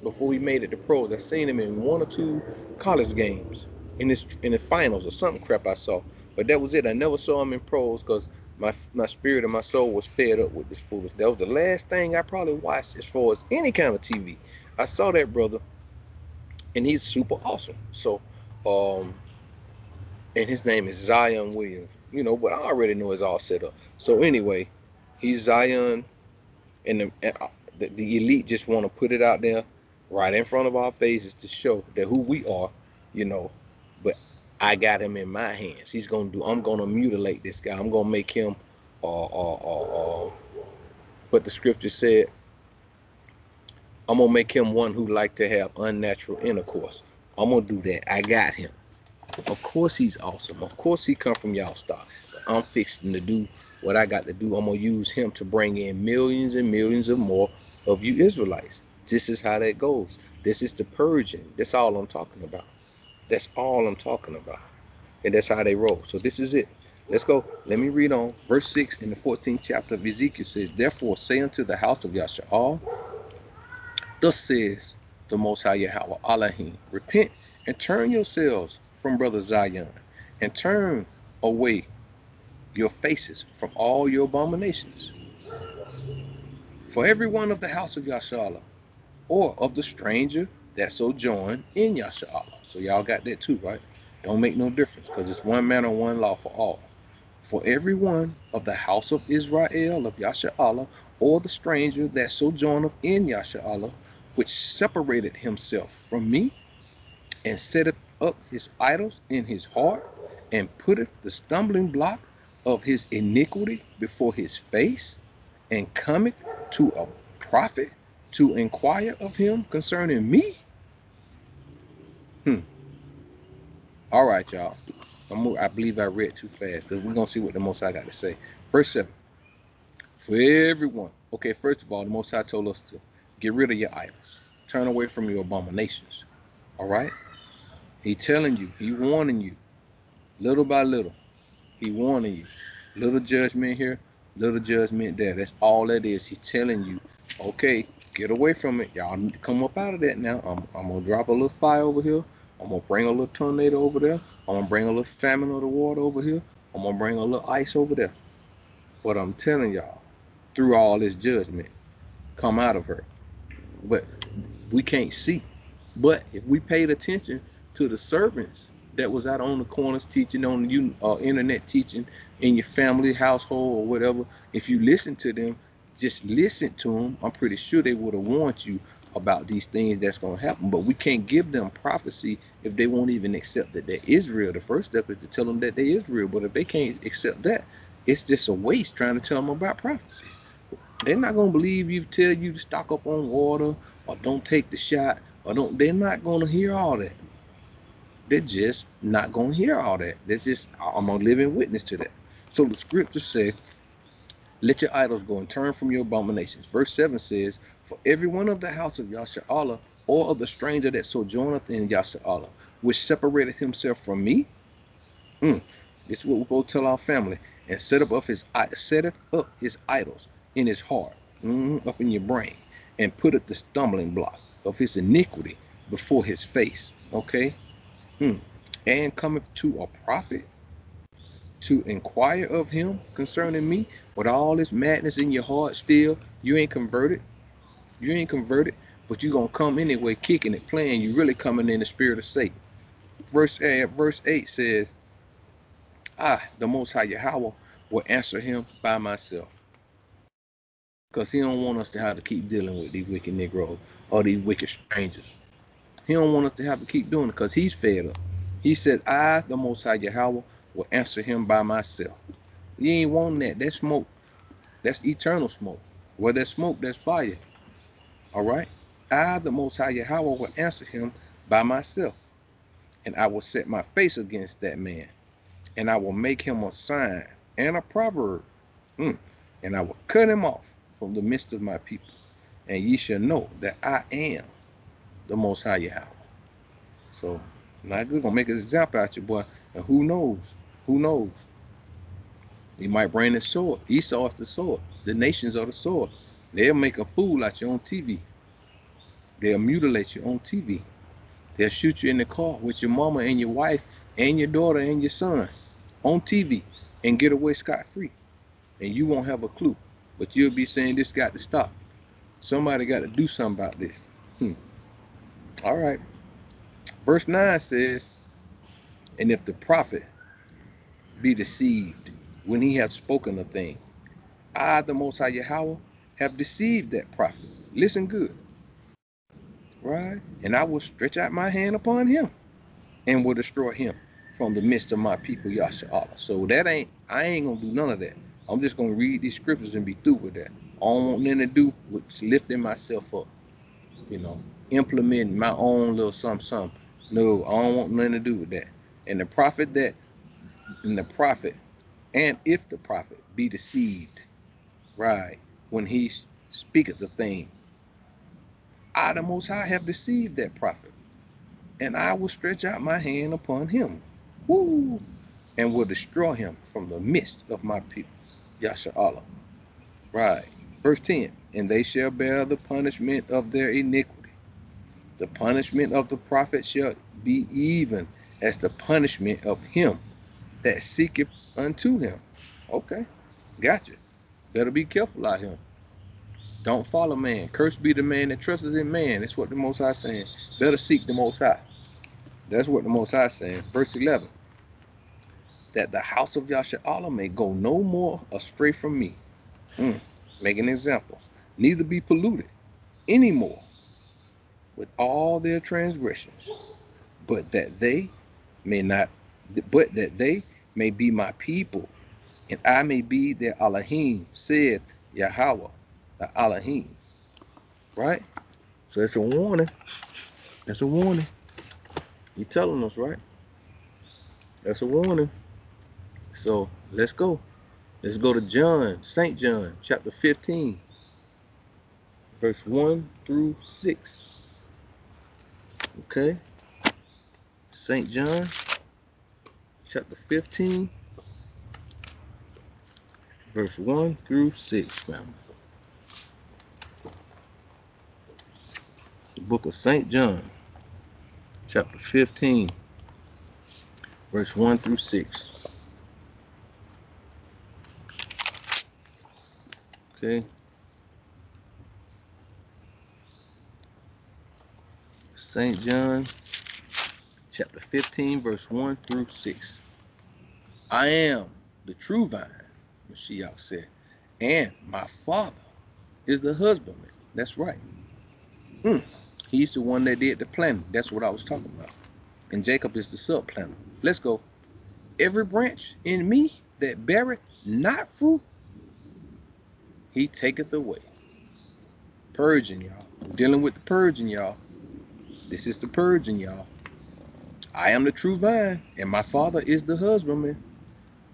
before he made it to pros. I seen him in 1 or 2 college games in the finals or something crap I saw. But that was it. I never saw him in pros because my spirit and my soul was fed up with this foolish. That was the last thing I probably watched as far as any kind of TV. I saw that brother, and he's super awesome. So, and his name is Zion Williams. You know, but I already know it's all set up. So anyway, he's Zion, and the elite just want to put it out there right in front of our faces to show that who we are, you know. But I got him in my hands. I'm gonna mutilate this guy. I'm gonna make him what the scripture said. I'm gonna make him one who like to have unnatural intercourse. I'm gonna do that. I got him. Of course he's awesome. Of course he come from y'all stock. I'm fixing to do what I got to do. I'm gonna use him to bring in millions and millions of more of you Israelites. This is how that goes. This is the purging. That's all I'm talking about. That's all I'm talking about. And that's how they roll. So this is it. Let's go. Let me read on. Verse 6 in the 14th chapter of Ezekiel says, therefore say unto the house of Yashar, thus says the Most High Yahweh Elohim, repent and turn yourselves from brother Zion, and turn away your faces from all your abominations. For every one of the house of Yashala, or of the stranger that sojourn in Yashala. So y'all got that too, right? Don't make no difference, because it's one manner, one law for all. For every one of the house of Israel, of Yashala, or the stranger that sojourneth in Yashala, which separated himself from me, and setteth up his idols in his heart, and putteth the stumbling block of his iniquity before his face, and cometh to a prophet to inquire of him concerning me. All right, y'all. I believe I read too fast, because we're going to see what the Most High got to say. Verse 7. For everyone. Okay, first of all, the Most High told us to get rid of your idols. Turn away from your abominations. All right? He telling you. He warning you. Little by little. He warning you. Little judgment here, little judgment there. That's all that is. He's telling you, okay, get away from it. Y'all need to come up out of that now. I'm going to drop a little fire over here. I'm going to bring a little tornado over there. I'm going to bring a little famine of the water over here. I'm going to bring a little ice over there. But I'm telling y'all, through all this judgment, come out of her. But we can't see. But if we paid attention to the servants that was out on the corners teaching, on the internet teaching, in your family household or whatever, if you listen to them, just listen to them, I'm pretty sure they would have warned you about these things that's going to happen. But we can't give them prophecy if they won't even accept that they're Israel. The first step is to tell them that they're Israel. But if they can't accept that, it's just a waste trying to tell them about prophecy. They're not going to believe you tell you to stock up on water or don't take the shot, or don't. They're not going to hear all that. They're just not going to hear all that. That's just, I'm a living witness to that. So the scripture says, let your idols go and turn from your abominations. Verse 7 says, for every one of the house of Yasha'Allah, or of the stranger that sojourneth in Yasha'Allah, which separated himself from me. This is what we're supposed to tell our family. And setteth up his idols in his heart, up in your brain, and putteth the stumbling block of his iniquity before his face. Okay? And cometh to a prophet to inquire of him concerning me. With all this madness in your heart still, you ain't converted. You ain't converted, but you gonna come anyway, kicking it, playing. You really coming in the spirit of Satan. Verse 8 says, I, the Most High Yahweh, will answer him by myself. Because he don't want us to have to keep dealing with these wicked Negroes or these wicked strangers. He don't want us to have to keep doing it because he's fed up. He said, I, the Most High Yahweh, will answer him by myself. You ain't wanting that. That's smoke. That's eternal smoke. Where there's smoke, there's fire. All right? I, the Most High Yahweh, will answer him by myself. And I will set my face against that man. And I will make him a sign and a proverb. And I will cut him off from the midst of my people. And ye shall know that I am the Most High Yahweh. So, not good. Gonna make an example out you, boy. And who knows? Who knows? He might bring the sword. Esau is the sword. The nations are the sword. They'll make a fool out you on TV. They'll mutilate you on TV. They'll shoot you in the car with your mama and your wife and your daughter and your son on TV and get away scot-free. And you won't have a clue. But you'll be saying this got to stop. Somebody got to do something about this. All right. Verse 9 says, and if the prophet be deceived when he hath spoken a thing, I, the Most High Yahweh, have deceived that prophet. Listen good. Right? And I will stretch out my hand upon him and will destroy him from the midst of my people, Yasha'Allah. So I ain't going to do none of that. I'm just going to read these scriptures and be through with that. I don't want nothing to do with lifting myself up, implementing my own little something. No, I don't want nothing to do with that. And the prophet and if the prophet be deceived, right, when he speaketh the thing, I, the Most High, have deceived that prophet, and I will stretch out my hand upon him, and will destroy him from the midst of my people, Yasha'Allah. Right. Verse 10, and they shall bear the punishment of their iniquity. The punishment of the prophet shall be even as the punishment of him that seeketh unto him. Okay, gotcha. Better be careful out here. Don't follow man. Cursed be the man that trusts in man. That's what the Most High is saying. Better seek the Most High. That's what the Most High is saying. Verse 11. That the house of Yasha'Allah may go no more astray from me. Making examples. Neither be polluted anymore with all their transgressions. but that they may not, but that they may be my people, and I may be their Elohim, said Yahweh, the Elohim. Right? So that's a warning. That's a warning. He's telling us, right? That's a warning. So let's go. Let's go to John, St. John, chapter 15, verse 1 through 6. Okay? St. John, chapter 15, verse 1 through 6, family. The book of St. John, chapter 15, verse 1 through 6. Okay? St. John, chapter 15, verse 1 through 6. I am the true vine, Mashiach said, and my Father is the husbandman. That's right. He's the one that did the planting. That's what I was talking about. And Jacob is the subplanter. Let's go. Every branch in me that beareth not fruit, he taketh away. Purging, y'all. We're dealing with the purging, y'all. This is the purging, y'all. I am the true vine, and my Father is the husbandman.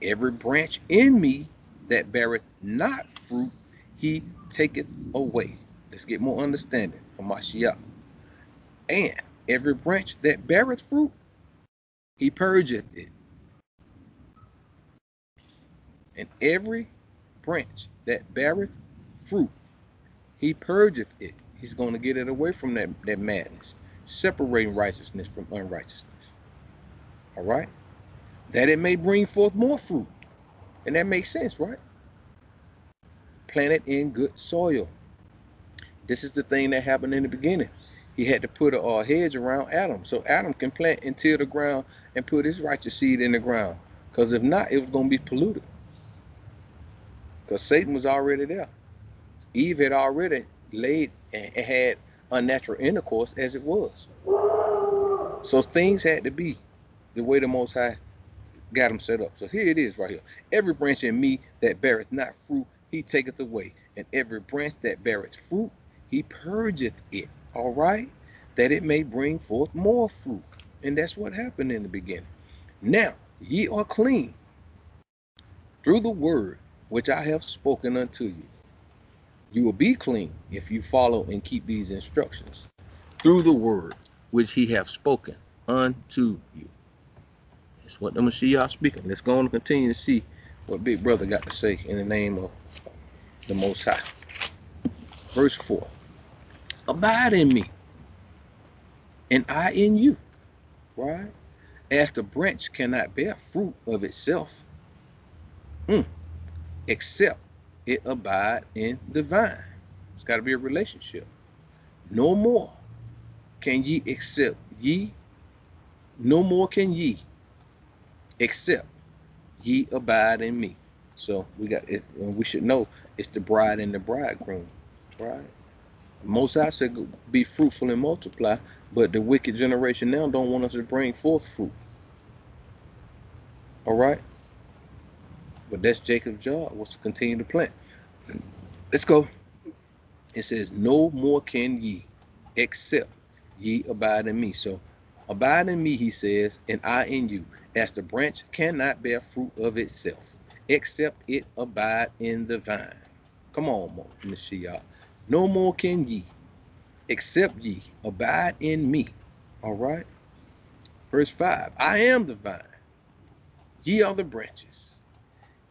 Every branch in me that beareth not fruit, he taketh away. Let's get more understanding of Mashiach. And every branch that beareth fruit, he purgeth it. And every branch that beareth fruit, he purgeth it. He's going to get it away from that madness, separating righteousness from unrighteousness. All right? That it may bring forth more fruit. And that makes sense, right? Planted in good soil. This is the thing that happened in the beginning. He had to put a hedge around Adam, so Adam can plant and till the ground and put his righteous seed in the ground. Because if not, it was going to be polluted. Because Satan was already there. Eve had already laid and had unnatural intercourse as it was. So things had to be the way the Most High got them set up. So here it is right here. Every branch in me that beareth not fruit, he taketh away. And every branch that beareth fruit, he purgeth it. All right? That it may bring forth more fruit. And that's what happened in the beginning. Now, ye are clean through the word which I have spoken unto you. You will be clean if you follow and keep these instructions through the word which he hath spoken unto you. That's what the Mashiach speaking. Let's go on and continue to see what Big Brother got to say in the name of the Most High. Verse 4. Abide in me, and I in you. Right? As the branch cannot bear fruit of itself, except it abide in the vine. It's got to be a relationship. No more can ye accept ye. No more can ye except ye abide in me. So we got it. We should know it's the bride and the bridegroom, right? Most High said, "Be fruitful and multiply," but the wicked generation now don't want us to bring forth fruit. All right, but that's Jacob's job, was to continue to plant. Let's go. It says, "No more can ye, except ye abide in me." So abide in me, he says, and I in you, as the branch cannot bear fruit of itself, except it abide in the vine. Come on, Mashiach. No more can ye, except ye abide in me. All right. Verse 5. I am the vine, ye are the branches.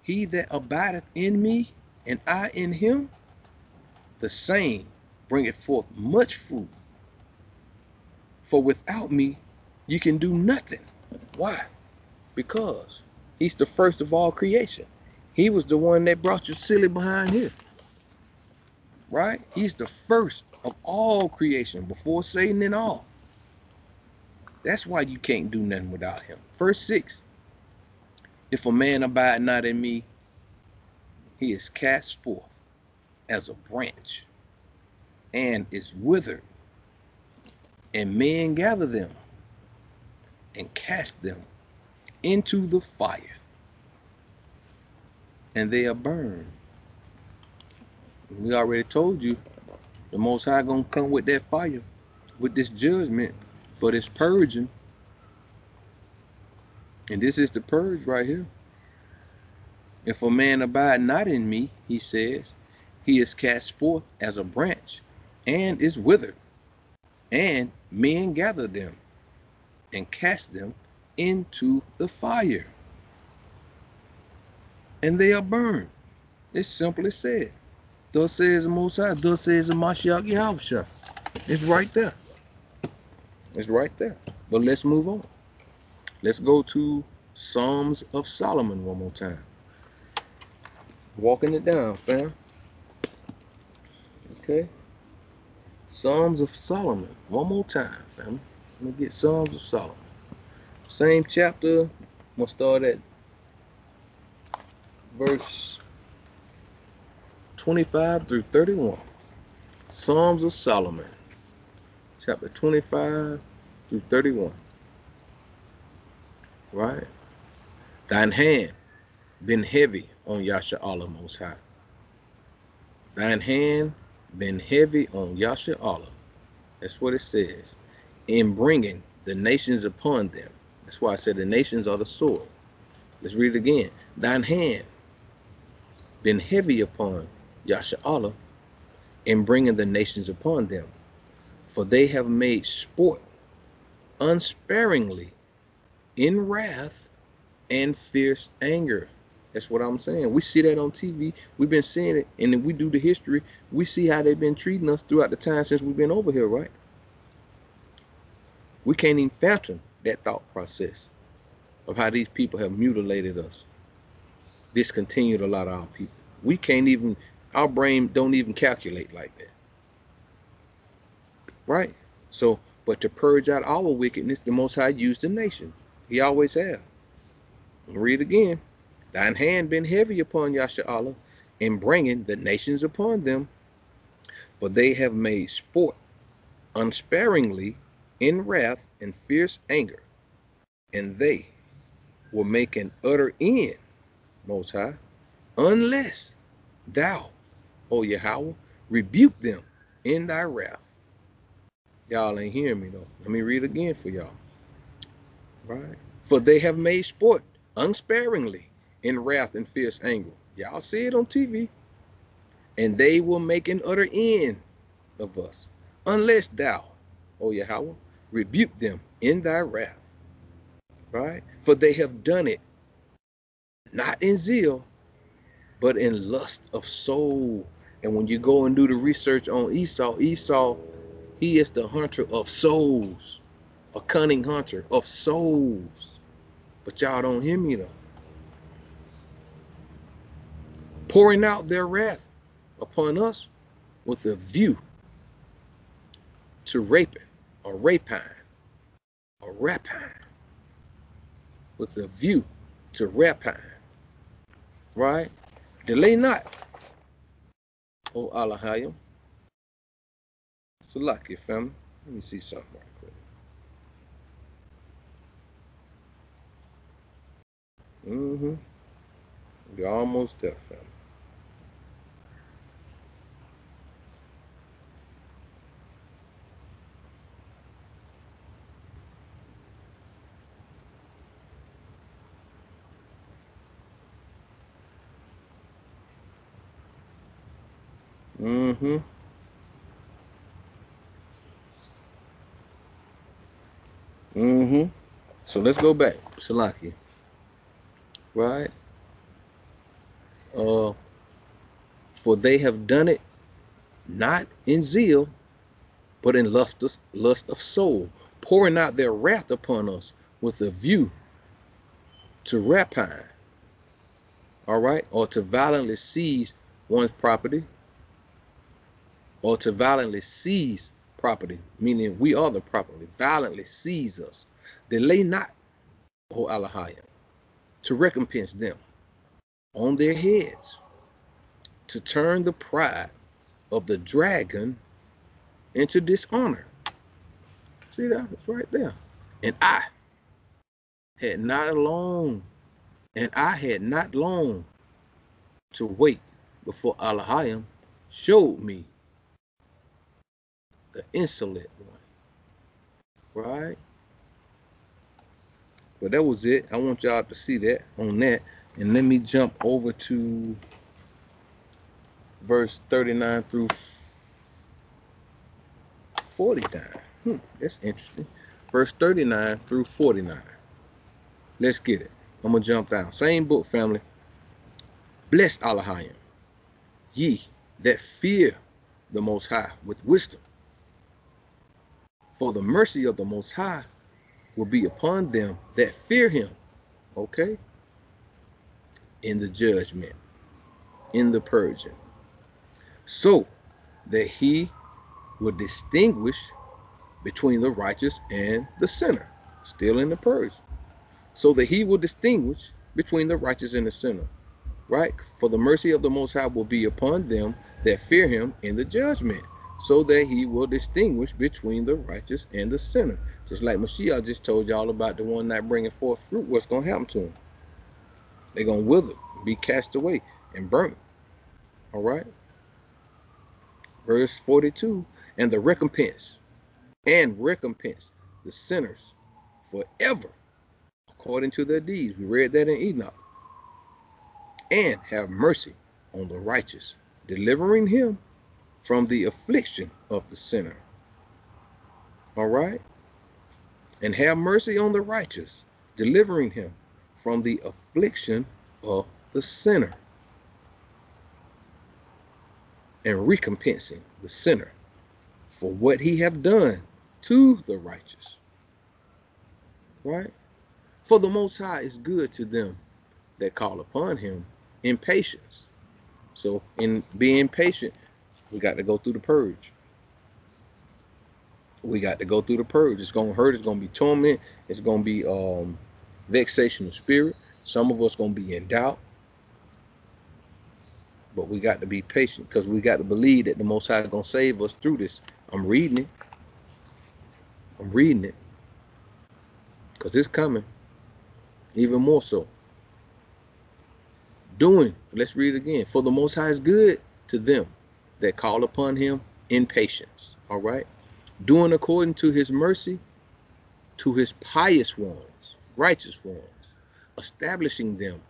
He that abideth in me, and I in him, the same bringeth forth much fruit. For without me, you can do nothing. Why? Because he's the first of all creation. He was the one that brought you silly behind here. Right? He's the first of all creation, before Satan and all. That's why you can't do nothing without him. Verse 6. If a man abide not in me, he is cast forth as a branch and is withered, and men gather them and cast them into the fire, and they are burned. We already told you the Most High gonna come with that fire, with this judgment for this purging. And this is the purge right here. If a man abide not in me, he says, he is cast forth as a branch and is withered, and men gather them and cast them into the fire, and they are burned. It's simply said. Thus says the Most High, thus says the Mashiach Yahushua. It's right there. It's right there. But let's move on. Let's go to Psalms of Solomon one more time. Walking it down, fam. Okay. Psalms of Solomon one more time, fam. Let me get Psalms of Solomon. Same chapter. I'm going to start at verse 25 through 31. Psalms of Solomon, chapter 25 through 31. Right? Thine hand been heavy on Yasha Allah Most High. Thine hand been heavy on Yasha Allah. That's what it says. In bringing the nations upon them. That's why I said the nations are the sword. Let's read it again. Thine hand been heavy upon Yasha Allah in bringing the nations upon them. For they have made sport unsparingly in wrath and fierce anger. That's what I'm saying. We see that on TV. We've been seeing it, and then we do the history. We see how they've been treating us throughout the time since we've been over here, right? We can't even fathom that thought process of how these people have mutilated us, discontinued a lot of our people. We can't even, our brain don't even calculate like that, right? So, but to purge out our wickedness, the Most High used the nation. He always have. Read again. Thine hand been heavy upon Yasha Allah in bringing the nations upon them, for they have made sport unsparingly in wrath and fierce anger, and they will make an utter end, Most High, unless thou, O Yahweh, rebuke them in thy wrath. Y'all ain't hearing me though. Let me read again for y'all. Right? For they have made sport unsparingly in wrath and fierce anger. Y'all see it on TV. And they will make an utter end of us, unless thou, O Yahweh, rebuke them in thy wrath. Right? For they have done it not in zeal, but in lust of soul. And when you go and do the research on Esau, he is the hunter of souls, a cunning hunter of souls. But y'all don't hear me though. Pouring out their wrath upon us with a view to rapine, or rapine, or rapine, with a view to rapine, right? Delay not, O Allahayim. Salaki, family. Let me see something right quick. You're almost there, family. So let's go back, Salaki. Right? For they have done it not in zeal, but in lust of soul, pouring out their wrath upon us with a view to rapine, all right, or to violently seize one's property, or to violently seize property, meaning we are the property, violently seize us. Delay not, O Allahayim, to recompense them on their heads, to turn the pride of the dragon into dishonor. See that? It's right there. And I, had not long, and I had not long to wait before Elohim showed me the insolent one, right? But that was it. I want y'all to see that on that. And let me jump over to verse 39 through 49. That's interesting. Verse 39 through 49. Let's get it. I'm going to jump down. Same book, family. Bless Elohim, ye that fear the Most High with wisdom. For the mercy of the Most High will be upon them that fear him. Okay? In the judgment, in the purging. So that he will distinguish between the righteous and the sinner. Still in the purge. So that he will distinguish between the righteous and the sinner. Right? For the mercy of the Most High will be upon them that fear him in the judgment, so that he will distinguish between the righteous and the sinner. Just like Mashiach just told y'all about the one not bringing forth fruit, what's going to happen to them? They're going to wither, be cast away, and burnt. All right? Verse 42, and recompense the sinners forever, according to their deeds. We read that in Enoch. And have mercy on the righteous, delivering him from the affliction of the sinner. All right? And have mercy on the righteous, delivering him from the affliction of the sinner. And recompensing the sinner for what he have done to the righteous. Right? For the Most High is good to them that call upon him in patience. So in being patient, we got to go through the purge. We got to go through the purge. It's going to hurt. It's going to be torment. It's going to be vexation of spirit. Some of us going to be in doubt. But we got to be patient, because we got to believe that the Most High is going to save us through this. I'm reading it. Because it's coming. Even more so. Let's read it again. For the Most High is good to them that call upon him in patience. All right? Doing according to his mercy to his pious ones, righteous ones, establishing them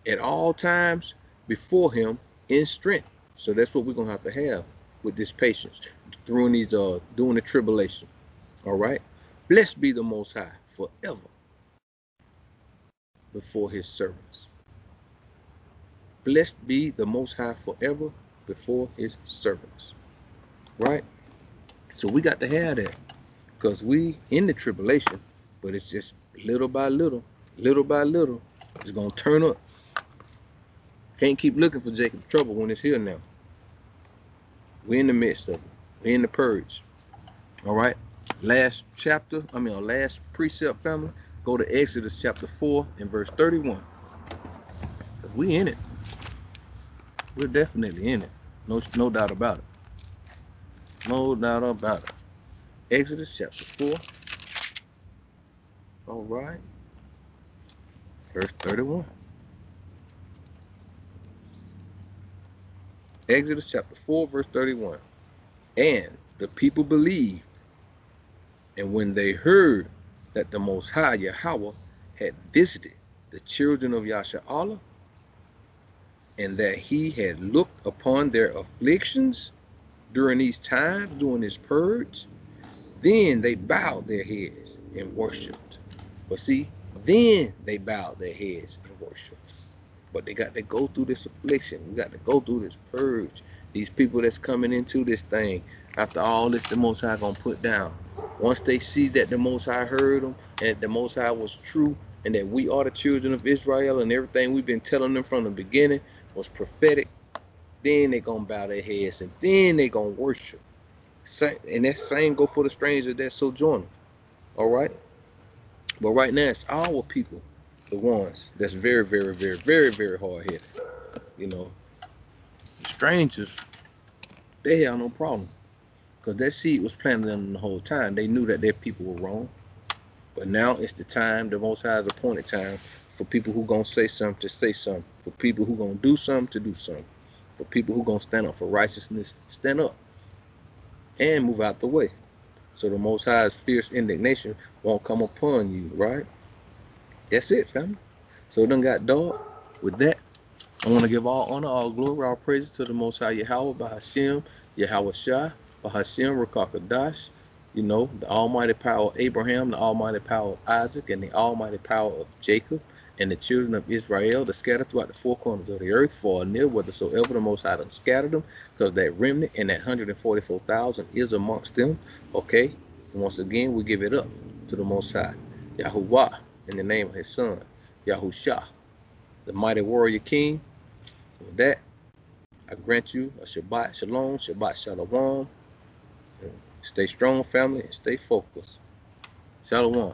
at all times before him in strength. So that's what we're going to have with this patience during the tribulation. All right? Blessed be the Most High forever before his servants. Blessed be the Most High forever before his servants. Right? So we got to have that, because we in the tribulation, but it's just little by little, it's going to turn up. Can't keep looking for Jacob's trouble when it's here now. We're in the midst of it. We're in the purge. All right? Last precept, family. Go to Exodus chapter 4 and verse 31. We in it. We're definitely in it. No doubt about it. No doubt about it. Exodus chapter 4. All right. Verse 31. Exodus chapter 4, verse 31. And the people believed, and when they heard that the Most High Yahweh had visited the children of Yasha'Allah, and that he had looked upon their afflictions during these times, during this purge, then they bowed their heads and worshiped. But see, then they bowed their heads and worshiped. But they got to go through this affliction. We got to go through this purge. These people that's coming into this thing, after all this, the Most High gonna put down. Once they see that the Most High heard them, and the Most High was true, and that we are the children of Israel, and everything we've been telling them from the beginning was prophetic, then they gonna bow their heads, and then they gonna worship. And that same go for the stranger that sojourner. All right? But right now, it's our people, the ones that's very, very, very, very, very hard-headed. You know, strangers, they have no problem, because that seed was planted in them the whole time. They knew that their people were wrong. But now it's the time, the Most High's appointed time, for people who gonna say something to say something, for people who gonna do something to do something, for people who gonna stand up for righteousness, stand up and move out the way, so the Most High's fierce indignation won't come upon you. Right? That's it, family. So it done got dark. With that, I want to give all honor, all glory, all praises to the Most High Yahweh, Bahashem, Yahweh Shah, Bahashem, Rakakadash, you know, the almighty power of Abraham, the almighty power of Isaac, and the almighty power of Jacob, and the children of Israel that scattered throughout the four corners of the earth, far or near, whithersoever the Most High done scattered them, because that remnant and that 144,000 is amongst them. Okay? And once again, we give it up to the Most High, Yahuwah, in the name of his son, Yahushua, the mighty warrior king. With that, I grant you a Shabbat Shalom, Shabbat Shalom. Stay strong, family, and stay focused. Shalom.